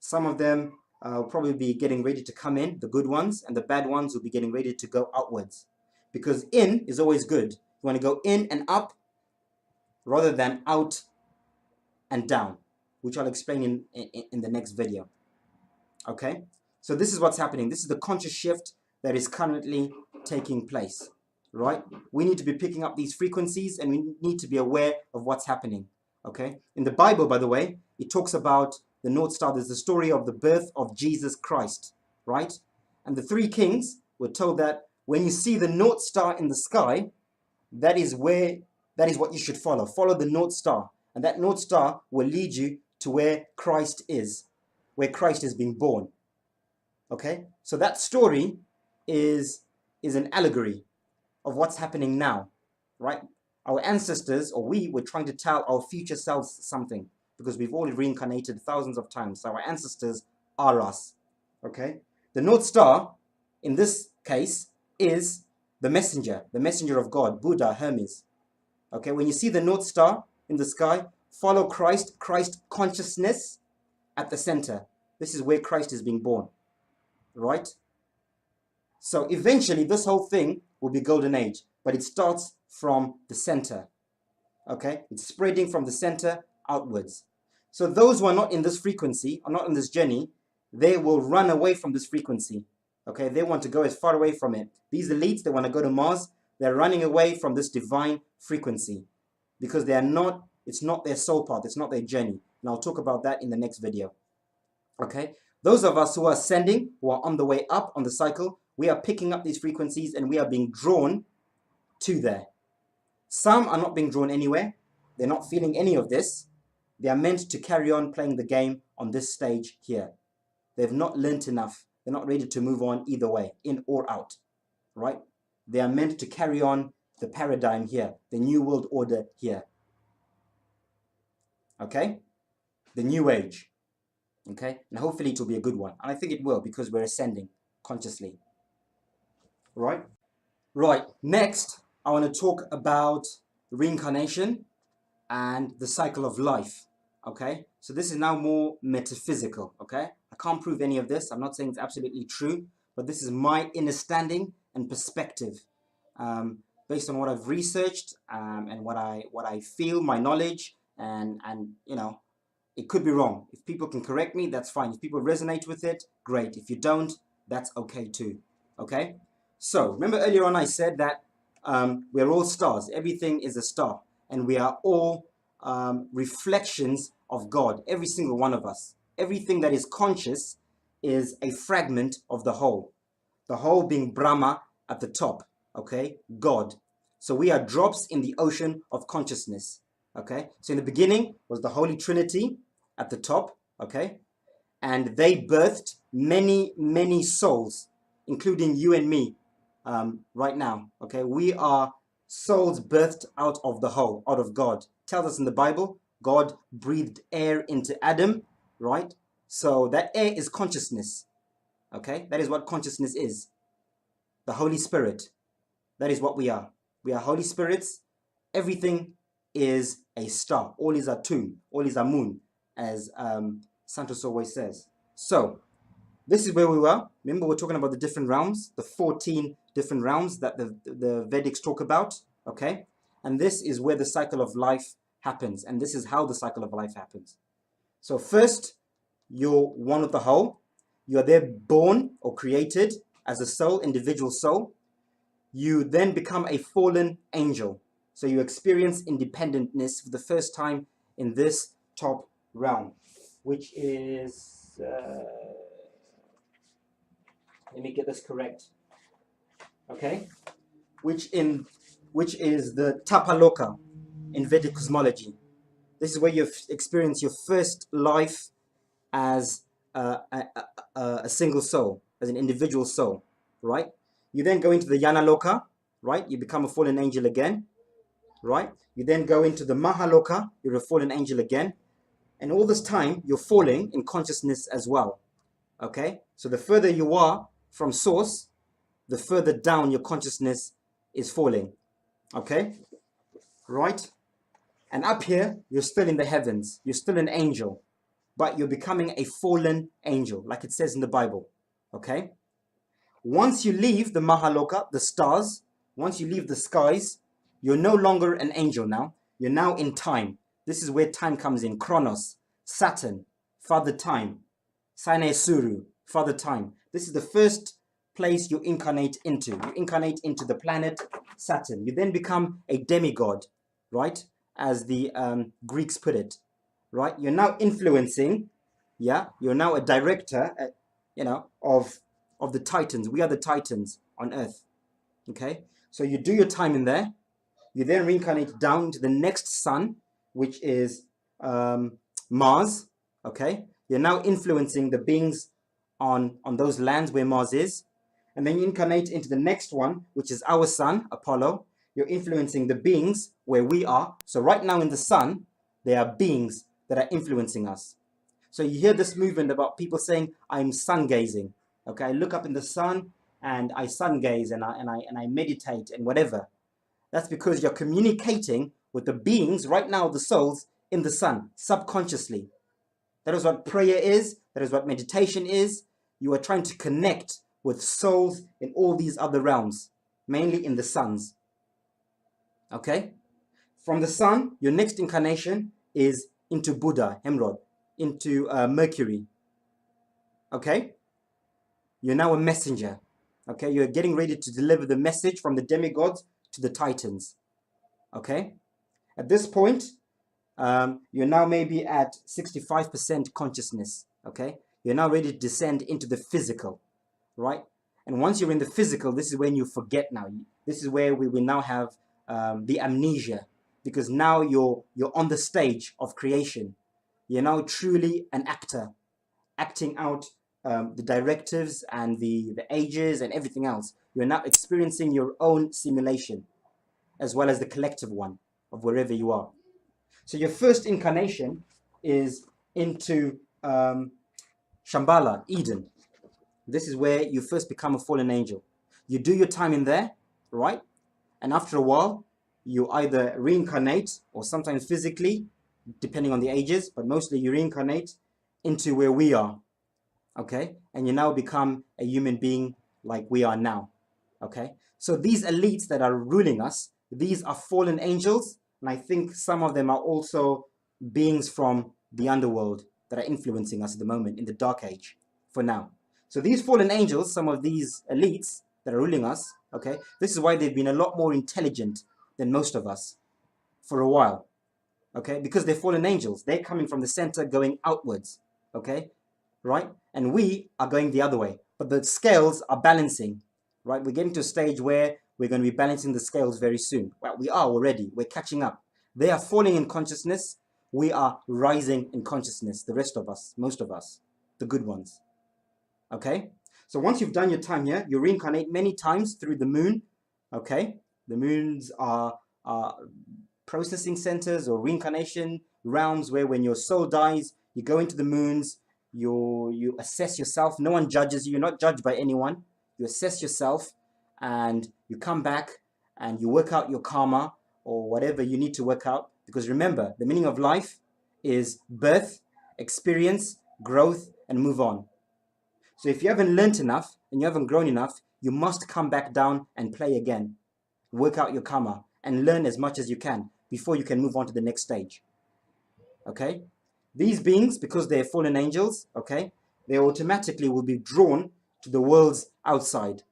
Speaker 1: Some of them will probably be getting ready to come in, the good ones, and the bad ones will be getting ready to go outwards. Because in is always good. You want to go in and up rather than out and down, which I'll explain in the next video. Okay? So this is what's happening. This is the conscious shift that is currently taking place, right? We need to be picking up these frequencies and we need to be aware of what's happening, okay? In the Bible, by the way, it talks about the North Star. There's the story of the birth of Jesus Christ, right? And the three kings were told that when you see the North Star in the sky, that is what you should follow. Follow the North Star. And that North Star will lead you to where Christ is, where Christ is being born. Okay, so that story is an allegory of what's happening now, right? Our ancestors, or we, were trying to tell our future selves something because we've all reincarnated thousands of times. So our ancestors are us, okay? The North Star, in this case, is the messenger of God, Buddha, Hermes. Okay, when you see the North Star in the sky, follow Christ consciousness at the center. This is where Christ is being born. Right? So eventually this whole thing will be golden age, but it starts from the center. Okay? It's spreading from the center outwards. So those who are not in this frequency, are not in this journey, they will run away from this frequency. Okay? They want to go as far away from it. These elites, they want to go to Mars. They're running away from this divine frequency because they are not, it's not their soul path, it's not their journey. And I'll talk about that in the next video. Okay? Those of us who are ascending, who are on the way up on the cycle, we are picking up these frequencies and we are being drawn to there. Some are not being drawn anywhere. They're not feeling any of this. They are meant to carry on playing the game on this stage here. They've not learnt enough. They're not ready to move on either way, in or out, right? They are meant to carry on the paradigm here, the new world order here. Okay? The new age. Okay, and hopefully it will be a good one. And I think it will because we're ascending consciously. Right? Right, next, I want to talk about reincarnation and the cycle of life. Okay, so this is now more metaphysical. Okay, I can't prove any of this. I'm not saying it's absolutely true, but this is my understanding and perspective based on what I've researched and what I feel, my knowledge, and you know, it could be wrong. If people can correct me, that's fine. If people resonate with it, great. If you don't, that's okay too. Okay? So, remember earlier on I said that we're all stars. Everything is a star. And we are all reflections of God. Every single one of us. Everything that is conscious is a fragment of the whole. The whole being Brahma at the top. Okay? God. So we are drops in the ocean of consciousness. Okay? So in the beginning was the Holy Trinity at the top. Okay? and they birthed many, many souls, including you and me right now. Okay, we are souls birthed out of the whole, out of God. It tells us in the Bible, God breathed air into Adam, right? So that air is consciousness. Okay, that is what consciousness is. The Holy Spirit. That is what we are. We are Holy Spirits. Everything is a star. All is a tune. All is a moon, as Santos always says. So this is where we were. Remember, we're talking about the different realms, the 14 different realms that the Vedics talk about. Okay, and this is where the cycle of life happens, and this is how the cycle of life happens. So first, you're one with the whole. You are there born or created as a soul, individual soul. You then become a fallen angel. So you experience independentness for the first time in this top realm, which is, let me get this correct, okay? Which is the Tapaloka in Vedic cosmology. This is where you've experienced your first life as a single soul, as an individual soul, right? You then go into the Yanaloka, right? You become a fallen angel again, right? You then go into the Mahaloka, you're a fallen angel again. And all this time, you're falling in consciousness as well, okay? So the further you are from source, the further down your consciousness is falling, okay? Right? And up here, you're still in the heavens. You're still an angel, but you're becoming a fallen angel, like it says in the Bible, okay? Once you leave the Mahaloka, the stars, once you leave the skies, you're no longer an angel now. You're now in time. This is where time comes in. Chronos, Saturn, Father Time, Sine Suru, Father Time. This is the first place you incarnate into. You incarnate into the planet Saturn. You then become a demigod, right? As the Greeks put it, right? You're now influencing, yeah? You're now a director, of the Titans. We are the Titans on Earth, okay? So you do your time in there. You then reincarnate down to the next sun, which is Mars, okay? You're now influencing the beings on those lands where Mars is. And then you incarnate into the next one, which is our sun, Apollo. You're influencing the beings where we are. So right now in the sun, there are beings that are influencing us. So you hear this movement about people saying, I'm sun gazing. Okay, I look up in the sun and I sun gaze and I meditate and whatever. That's because you're communicating with the beings right now, the souls in the sun, subconsciously. That is what prayer is. That is what meditation is. You are trying to connect with souls in all these other realms, mainly in the suns. Okay? From the sun, your next incarnation is into Buddha, Hemrod, into Mercury. Okay? You're now a messenger. Okay? You're getting ready to deliver the message from the demigods to the Titans. Okay? At this point, you're now maybe at 65% consciousness. Okay? You're now ready to descend into the physical. Right? And once you're in the physical, this is when you forget now. This is where we will now have the amnesia. Because now you're on the stage of creation. You're now truly an actor, acting out the directives and the ages and everything else. You're now experiencing your own simulation, as well as the collective one of wherever you are. So your first incarnation is into Shambhala, Eden. This is where you first become a fallen angel. You do your time in there, right? And after a while, you either reincarnate or sometimes physically, depending on the ages, but mostly you reincarnate into where we are, okay? And you now become a human being like we are now, okay? So these elites that are ruling us, these are fallen angels, and I think some of them are also beings from the underworld that are influencing us at the moment in the dark age, for now. So these fallen angels, some of these elites that are ruling us, okay, this is why they've been a lot more intelligent than most of us for a while, okay, because they're fallen angels. They're coming from the center going outwards, okay, right? And we are going the other way, but the scales are balancing, right? We're getting to a stage where we're going to be balancing the scales very soon. Well, we are already. We're catching up. They are falling in consciousness. We are rising in consciousness, the rest of us, most of us, the good ones. Okay? So once you've done your time here, you reincarnate many times through the moon. Okay? The moons are processing centers or reincarnation realms where when your soul dies, you go into the moons, you assess yourself. No one judges you. You're not judged by anyone. You assess yourself and you come back and you work out your karma or whatever you need to work out. Because remember, the meaning of life is birth, experience, growth, and move on. So if you haven't learnt enough and you haven't grown enough, you must come back down and play again. Work out your karma and learn as much as you can before you can move on to the next stage. Okay? These beings, because they're fallen angels, okay, they automatically will be drawn to the worlds outside.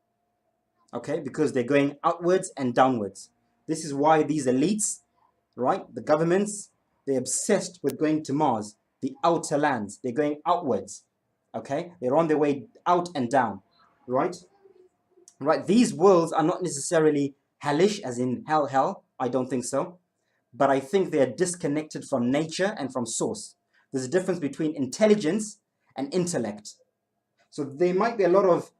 Speaker 1: Okay? Because they're going outwards and downwards. This is why these elites, right, the governments, they're obsessed with going to Mars, the outer lands. They're going outwards. Okay? They're on their way out and down. Right? Right? These worlds are not necessarily hellish, as in hell. I don't think so. But I think they are disconnected from nature and from source. There's a difference between intelligence and intellect. So there might be a lot of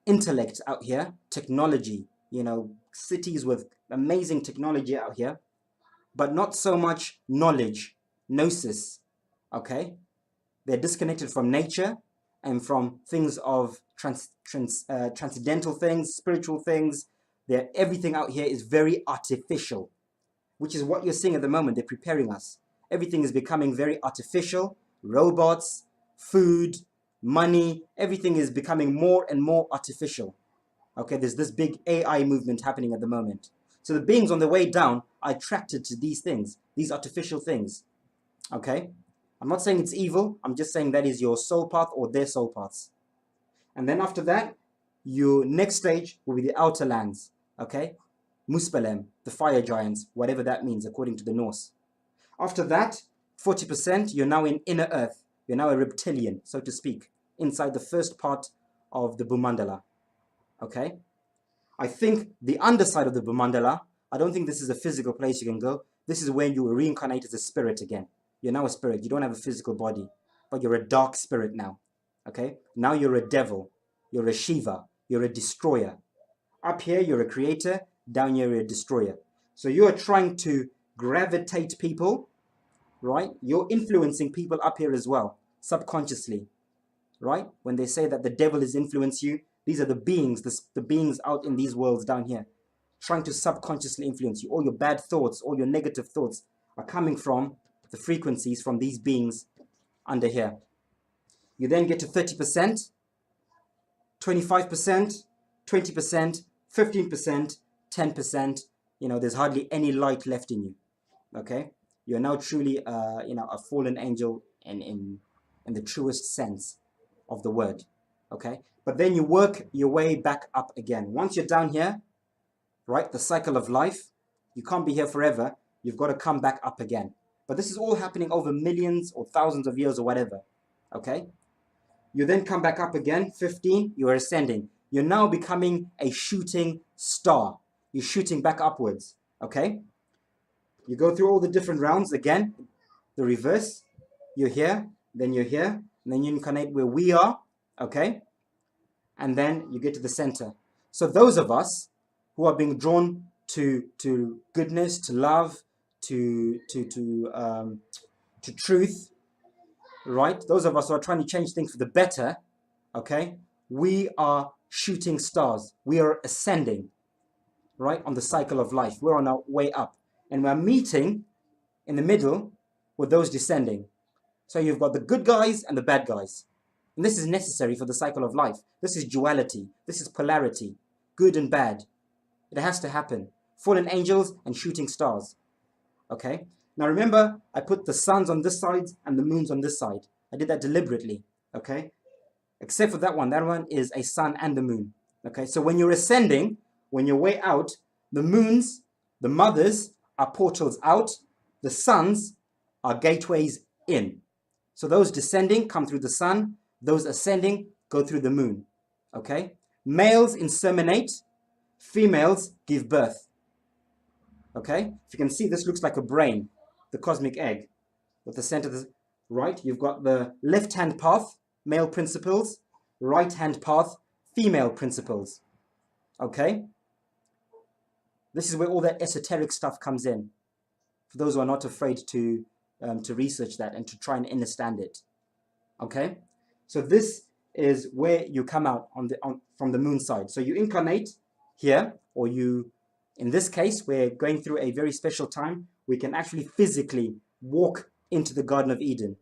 Speaker 1: intellect out here, technology, cities with amazing technology out here, but not so much knowledge, gnosis, okay? They're disconnected from nature and from things of transcendental things, spiritual things. Everything out here is very artificial, which is what you're seeing at the moment. They're preparing us. Everything is becoming very artificial. Robots, food, money, everything is becoming more and more artificial. Okay, there's this big AI movement happening at the moment. So the beings on the way down are attracted to these things, these artificial things. Okay? I'm not saying it's evil. I'm just saying that is your soul path or their soul paths. And then after that, your next stage will be the outer lands. Okay? Muspelem, the fire giants, whatever that means according to the Norse. After that, 40%, you're now in inner earth. You're now a reptilian, so to speak, inside the first part of the Bhumandala. Okay? I think the underside of the Bhumandala, I don't think this is a physical place you can go. This is when you reincarnate as a spirit again. You're now a spirit. You don't have a physical body, but you're a dark spirit now. Okay? Now you're a devil. You're a Shiva. You're a destroyer. Up here, you're a creator. Down here, you're a destroyer. So you are trying to gravitate people, right? You're influencing people up here as well, subconsciously, right? When they say that the devil has influenced you, these are the beings, the beings out in these worlds down here, trying to subconsciously influence you. All your bad thoughts, all your negative thoughts are coming from the frequencies from these beings under here. You then get to 30%, 25%, 20%, 15%, 10%. There's hardly any light left in you. Okay? You're now truly, a fallen angel in the truest sense of the word. Okay? But then you work your way back up again. Once you're down here, right, the cycle of life, you can't be here forever. You've got to come back up again. But this is all happening over millions or thousands of years or whatever. Okay? You then come back up again. 15, you are ascending. You're now becoming a shooting star. You're shooting back upwards. Okay? You go through all the different rounds again. The reverse. You're here, then you're here, and then you incarnate where we are. Okay? And then you get to the center. So those of us who are being drawn to goodness, to love, to truth, right? Those of us who are trying to change things for the better, okay? We are shooting stars. We are ascending, right? On the cycle of life. We're on our way up. And we're meeting in the middle with those descending. So you've got the good guys and the bad guys. And this is necessary for the cycle of life. This is duality. This is polarity. Good and bad. It has to happen. Fallen angels and shooting stars. Okay? Now remember, I put the suns on this side and the moons on this side. I did that deliberately. Okay? Except for that one. That one is a sun and the moon. Okay? So when you're ascending, when you're way out, the moons, the mothers, are portals out. The suns are gateways in. So those descending come through the sun. Those ascending go through the moon. Okay? Males inseminate. Females give birth. Okay? If you can see, this looks like a brain, the cosmic egg, with the center. right? You've got the left-hand path, male principles, right-hand path, female principles. Okay? This is where all that esoteric stuff comes in. For those who are not afraid to research that and to try and understand it. Okay? So this is where you come out from the moon side. So you incarnate here, or you, in this case, we're going through a very special time. We can actually physically walk into the Garden of Eden.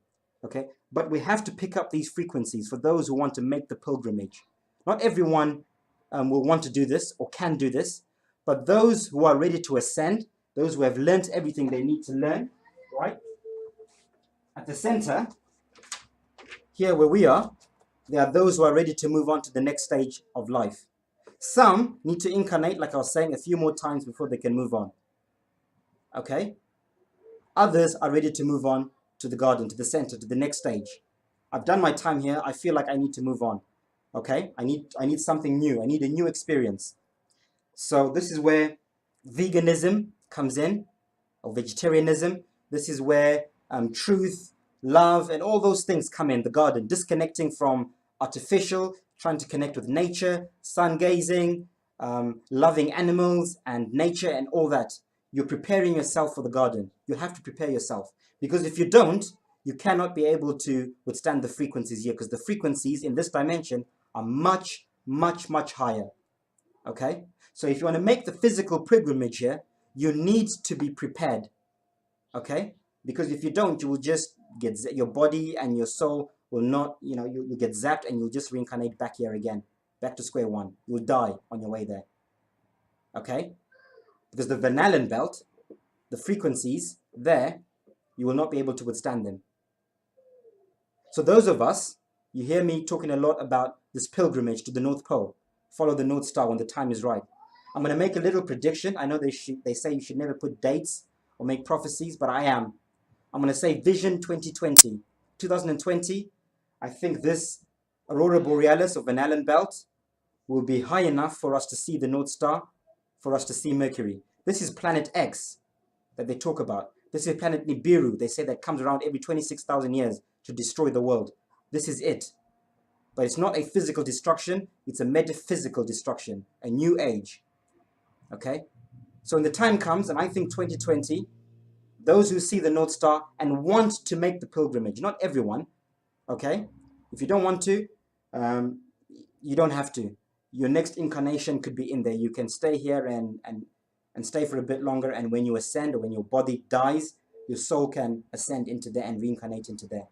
Speaker 1: Okay? But we have to pick up these frequencies for those who want to make the pilgrimage. Not everyone will want to do this or can do this, but those who are ready to ascend, those who have learnt everything they need to learn, right? At the center, here where we are, there are those who are ready to move on to the next stage of life. Some need to incarnate, like I was saying, a few more times before they can move on. Okay? Others are ready to move on to the garden, to the center, to the next stage. I've done my time here. I feel like I need to move on. Okay? I need something new. I need a new experience. So this is where veganism comes in, or vegetarianism. This is where truth, love, and all those things come in the garden. Disconnecting from artificial, trying to connect with nature, sun gazing, loving animals and nature and all that. You're preparing yourself for the garden. You have to prepare yourself. Because if you don't, you cannot be able to withstand the frequencies here, because the frequencies in this dimension are much, much, much higher. Okay? So if you want to make the physical pilgrimage here, you need to be prepared. Okay? Because if you don't, you will just get, your body and your soul will not, you'll get zapped and you'll just reincarnate back here again, back to square one. You'll die on your way there. Okay? Because the Van Allen belt, the frequencies there, you will not be able to withstand them. So those of us, you hear me talking a lot about this pilgrimage to the North Pole. Follow the North Star when the time is right. I'm going to make a little prediction. I know they say you should never put dates or make prophecies, but I am. I'm going to say Vision 2020. 2020, I think this Aurora Borealis or Van Allen belt will be high enough for us to see the North Star, for us to see Mercury. This is Planet X that they talk about. This is planet Nibiru. They say that comes around every 26,000 years to destroy the world. This is it. But it's not a physical destruction. It's a metaphysical destruction, a new age. Okay? So when the time comes, and I think 2020, those who see the North Star and want to make the pilgrimage, not everyone, okay? If you don't want to, you don't have to. Your next incarnation could be in there. You can stay here and stay for a bit longer, and when you ascend, or when your body dies, your soul can ascend into there and reincarnate into there.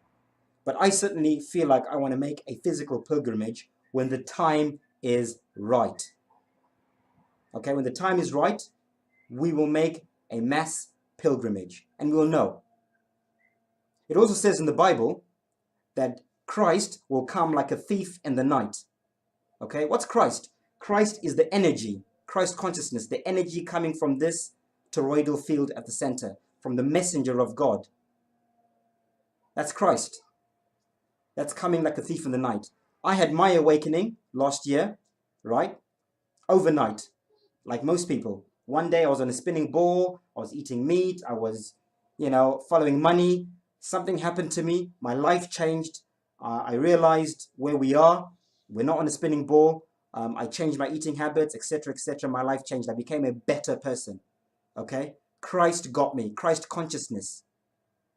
Speaker 1: But I certainly feel like I want to make a physical pilgrimage when the time is right. Okay, when the time is right, we will make a mass pilgrimage, and we'll know. It also says in the Bible that Christ will come like a thief in the night. Okay, what's Christ? Christ is the energy, Christ consciousness, the energy coming from this toroidal field at the center, from the messenger of God. That's Christ. That's coming like a thief in the night. I had my awakening last year, right? Overnight, like most people. One day I was on a spinning ball, I was eating meat, I was, following money. Something happened to me, my life changed. I realized where we are. We're not on a spinning ball. I changed my eating habits, etc., etc. My life changed. I became a better person. Okay? Christ got me. Christ consciousness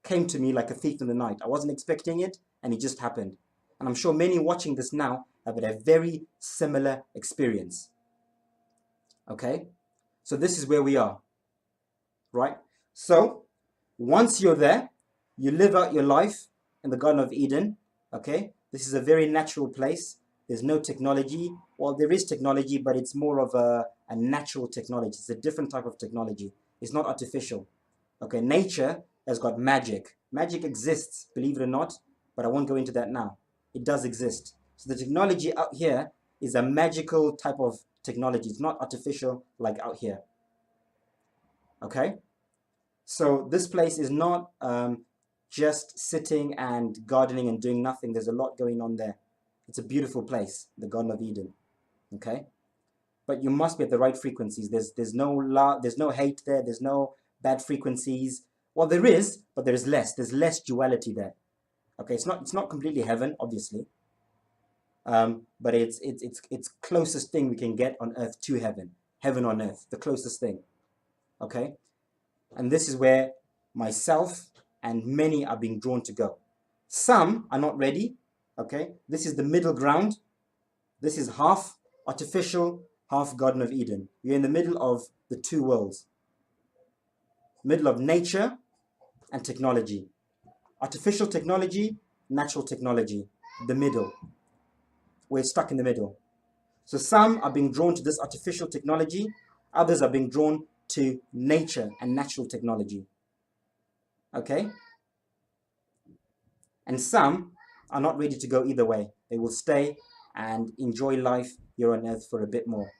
Speaker 1: came to me like a thief in the night. I wasn't expecting it, and it just happened. And I'm sure many watching this now have had a very similar experience. Okay? So this is where we are. Right? So, once you're there, you live out your life in the Garden of Eden. Okay? This is a very natural place. There's no technology. Well, there is technology, but it's more of a natural technology. It's a different type of technology. It's not artificial. Okay, nature has got magic. Magic exists, believe it or not, but I won't go into that now. It does exist. So the technology out here is a magical type of technology. It's not artificial like out here. Okay? So this place is not just sitting and gardening and doing nothing. There's a lot going on there. It's a beautiful place, the Garden of Eden. Okay? But you must be at the right frequencies. There's no love, there's no hate there, there's no bad frequencies. Well, there is, but there is less. There's less duality there. Okay, it's not completely heaven, obviously, but it's closest thing we can get on earth to heaven, heaven on earth, the closest thing. Okay, and this is where myself and many are being drawn to go. Some are not ready. Okay, this is the middle ground. This is half artificial, half Garden of Eden. You're in the middle of the two worlds, middle of nature and technology. Artificial technology, natural technology, the middle. We're stuck in the middle. So some are being drawn to this artificial technology, others are being drawn to nature and natural technology. Okay? And some are not ready to go either way. They will stay and enjoy life here on earth for a bit more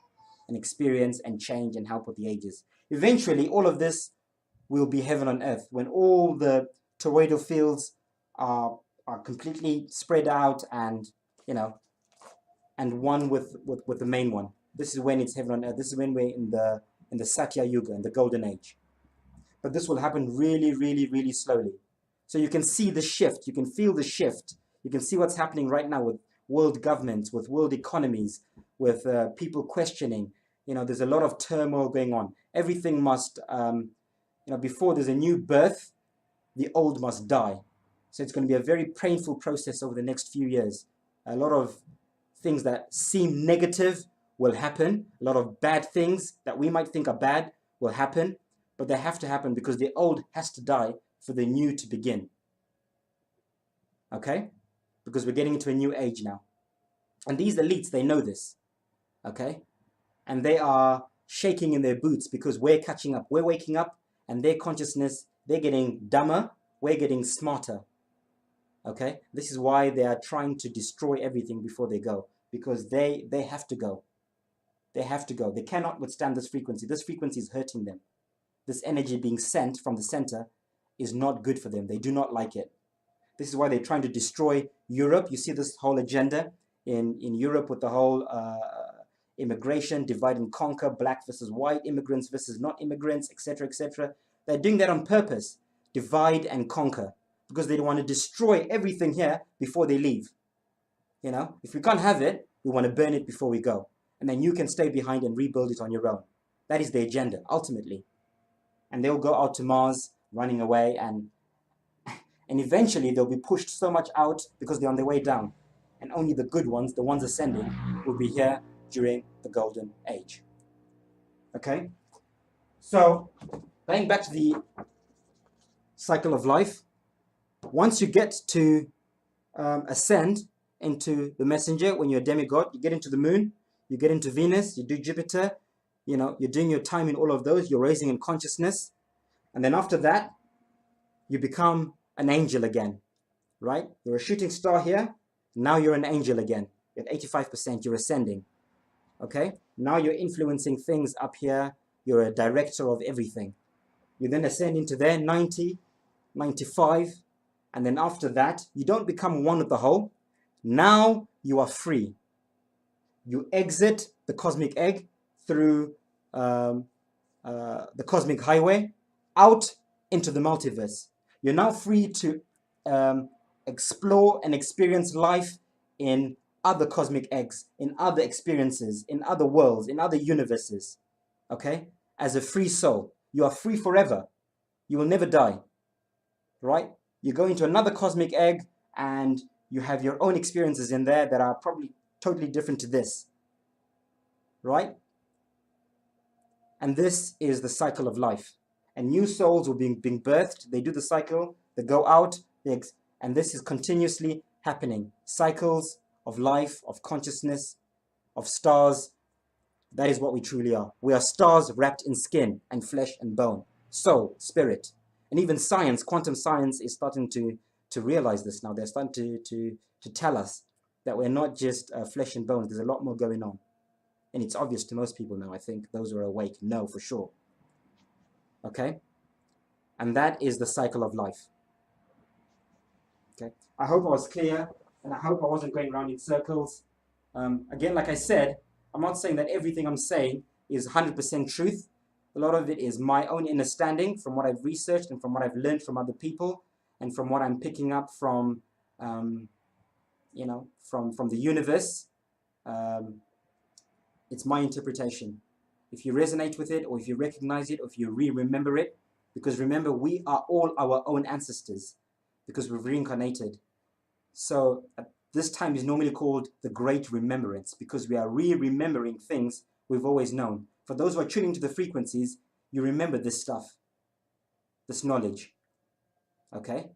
Speaker 1: and experience and change and help with the ages. Eventually, all of this will be heaven on earth when all the toroidal fields are completely spread out and, you know, and one with the main one. This is when it's heaven on earth. This is when we're in the Satya Yuga, in the golden age. But this will happen really, really, really slowly. So you can see the shift. You can feel the shift. You can see what's happening right now with world governments, with world economies, with people questioning. You know, there's a lot of turmoil going on. Everything must, before there's a new birth, the old must die. So it's going to be a very painful process over the next few years. A lot of things that seem negative will happen. A lot of bad things that we might think are bad will happen. But they have to happen because the old has to die for the new to begin. Okay? Because we're getting into a new age now. And these elites, they know this. Okay? And they are shaking in their boots because we're catching up. We're waking up and their consciousness, they're getting dumber. We're getting smarter. Okay? This is why they are trying to destroy everything before they go. Because they have to go. They have to go. They cannot withstand this frequency. This frequency is hurting them. This energy being sent from the center is not good for them. They do not like it. This is why they're trying to destroy Europe. You see this whole agenda in Europe with the whole immigration, divide and conquer, black versus white, immigrants versus not immigrants, etc., etc. They're doing that on purpose, divide and conquer, because they want to destroy everything here before they leave. You know, if we can't have it, we want to burn it before we go. And then you can stay behind and rebuild it on your own. That is the agenda, ultimately. And they'll go out to Mars, running away, and eventually they'll be pushed so much out because they're on their way down. And only the good ones, the ones ascending, will be here during the golden age. Okay? So, going back to the cycle of life, once you get to ascend into the messenger, when you're a demigod, you get into the moon, you get into Venus, you do Jupiter, you know, you're doing your time in all of those, you're raising in consciousness. And then after that, you become an angel again, right? You're a shooting star here. Now you're an angel again. You're at 85%, you're ascending. Okay? Now you're influencing things up here. You're a director of everything. You then ascend into there, 90, 95. And then after that, you don't become one with the whole. Now you are free. You exit the cosmic egg through the cosmic highway out into the multiverse. You're now free to explore and experience life in other cosmic eggs, in other experiences, in other worlds, in other universes. Okay? As a free soul. You are free forever. You will never die. Right? You go into another cosmic egg and you have your own experiences in there that are probably totally different to this. Right? And this is the cycle of life. And new souls will be being birthed. They do the cycle, they go out, and this is continuously happening. Cycles of life, of consciousness, of stars. That is what we truly are. We are stars wrapped in skin and flesh and bone, soul, spirit. And even science, quantum science, is starting to realize this now. They're starting to tell us that we're not just flesh and bones. There's a lot more going on. And it's obvious to most people now, I think. Those who are awake know for sure. Okay? And that is the cycle of life. Okay? I hope I was clear, and I hope I wasn't going around in circles. Again, like I said, I'm not saying that everything I'm saying is 100% truth. A lot of it is my own understanding from what I've researched and from what I've learned from other people and from what I'm picking up from you know, from the universe. It's my interpretation. If you resonate with it, or if you recognize it, or if you remember it, because remember, we are all our own ancestors, because we've reincarnated. So this time is normally called the Great Remembrance, because we are remembering things we've always known. For those who are tuning to the frequencies, you remember this stuff, this knowledge. Okay?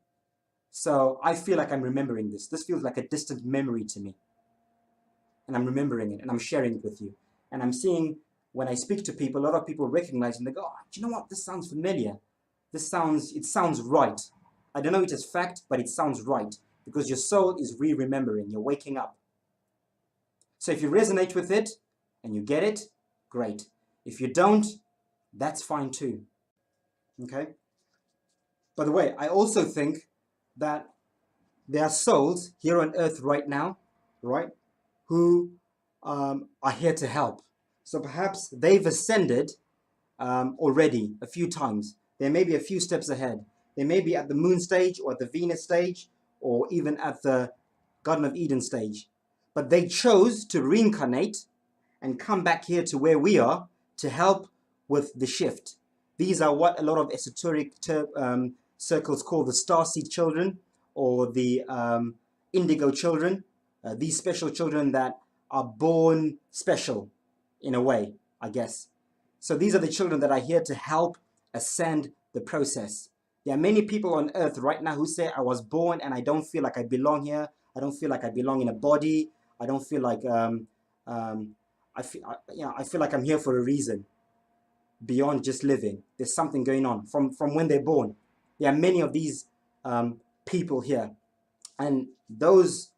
Speaker 1: So I feel like I'm remembering this. This feels like a distant memory to me. And I'm remembering it, and I'm sharing it with you. And I'm seeing, when I speak to people, a lot of people recognize and they go, oh, do you know what? This sounds familiar. It sounds right. I don't know it as fact, but it sounds right. Because your soul is remembering. You're waking up. So if you resonate with it and you get it, great. If you don't, that's fine too. Okay? By the way, I also think that there are souls here on earth right now, right, who are here to help. So perhaps they've ascended already a few times. They may be a few steps ahead. They may be at the moon stage, or at the Venus stage, or even at the Garden of Eden stage. But they chose to reincarnate and come back here to where we are to help with the shift. These are what a lot of esoteric circles call the starseed children, or the indigo children. These special children that are born special, in a way, I guess. So these are the children that are here to help ascend the process. There are many people on earth right now who say, I was born and I don't feel like I belong here. I don't feel like I belong in a body. I don't feel like, I feel like I'm here for a reason beyond just living. There's something going on from when they're born. There are many of these people here. And those,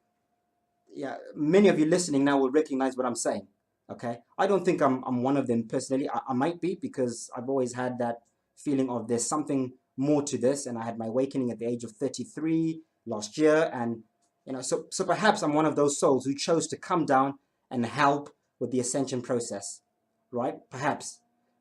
Speaker 1: many of you listening now will recognize what I'm saying. Okay, I don't think I'm one of them personally. I might be, because I've always had that feeling of there's something more to this, and I had my awakening at the age of 33 last year, and so perhaps I'm one of those souls who chose to come down and help with the ascension process, right? Perhaps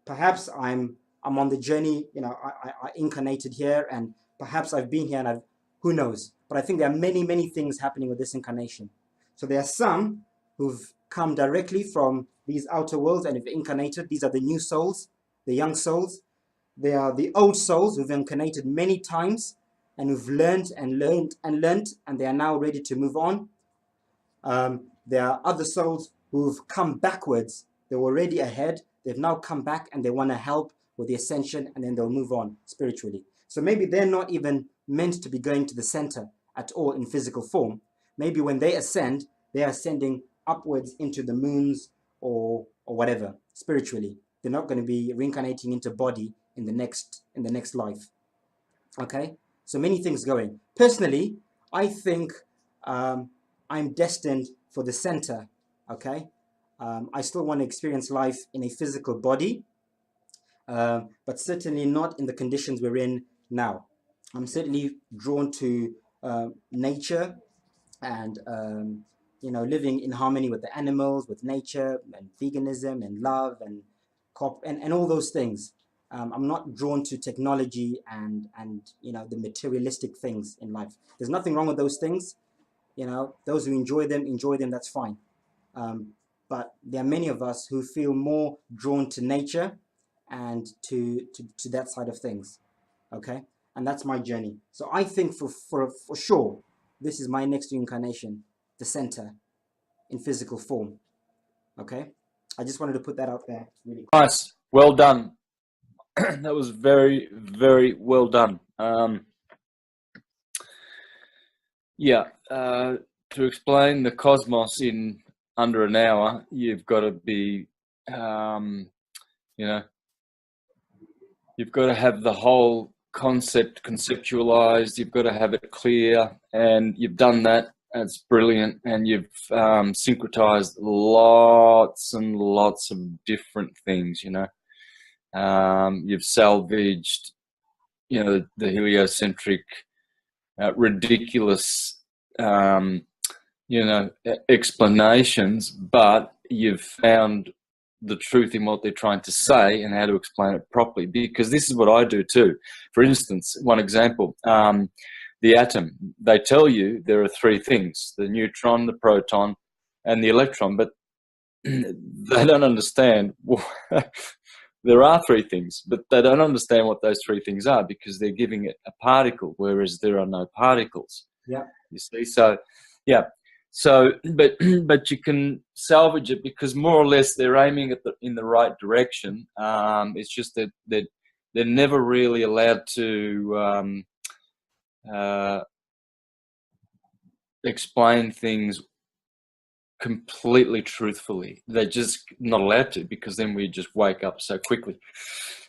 Speaker 1: I'm on the journey. I incarnated here, and perhaps I've been here, and who knows? But I think there are many things happening with this incarnation. So there are some who've come directly from these outer worlds and have incarnated. These are the new souls, the young souls. They are the old souls who've incarnated many times and who've learned, and they are now ready to move on. There are other souls who've come backwards. They were already ahead. They've now come back and they want to help with the ascension, and then they'll move on spiritually. So maybe they're not even meant to be going to the center at all in physical form. Maybe when they ascend, they are ascending upwards into the moons or whatever spiritually. They're not going to be reincarnating into body in the next life. Okay, so many things going. Personally, I think I'm destined for the center. Okay, I still want to experience life in a physical body, but certainly not in the conditions we're in now. I'm certainly drawn to nature, and living in harmony with the animals, with nature, and veganism, and love, and all those things. I'm not drawn to technology and the materialistic things in life. There's nothing wrong with those things. Those who enjoy them, that's fine. But there are many of us who feel more drawn to nature and to that side of things. Okay, and that's my journey. So I think for sure, this is my next incarnation, the center, in physical form. Okay, I just wanted to put that out there. Really quick.
Speaker 2: Nice, well done. That was very, very well done. To explain the cosmos in under an hour, you've got to be, you've got to have the whole concept conceptualized. You've got to have it clear, and you've done that. That's brilliant, and you've syncretized lots and lots of different things. You've salvaged, the heliocentric, ridiculous, explanations, but you've found the truth in what they're trying to say and how to explain it properly, because this is what I do too. For instance, one example, the atom. They tell you there are three things: the neutron, the proton, and the electron. But they don't understand. There are three things, but they don't understand what those three things are because they're giving it a particle, whereas there are no particles.
Speaker 1: Yeah.
Speaker 2: You see, so yeah. So, but you can salvage it because more or less they're aiming at in the right direction. It's just that they're never really allowed to explain things completely truthfully. They're just not allowed to because then we just wake up so quickly.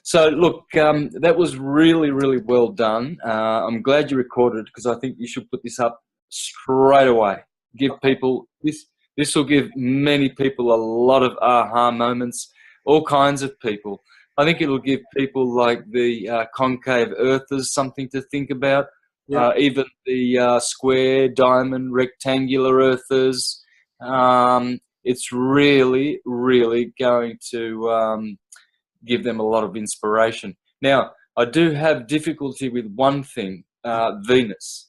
Speaker 2: So look, that was really, really well done. I'm glad you recorded it because I think you should put this up straight away. Give people this. This will give many people a lot of aha moments. All kinds of people. I think it'll give people like the concave earthers something to think about.
Speaker 1: Yeah.
Speaker 2: Even the square, diamond, rectangular earthers. It's really, really going to give them a lot of inspiration. Now, I do have difficulty with one thing, Venus.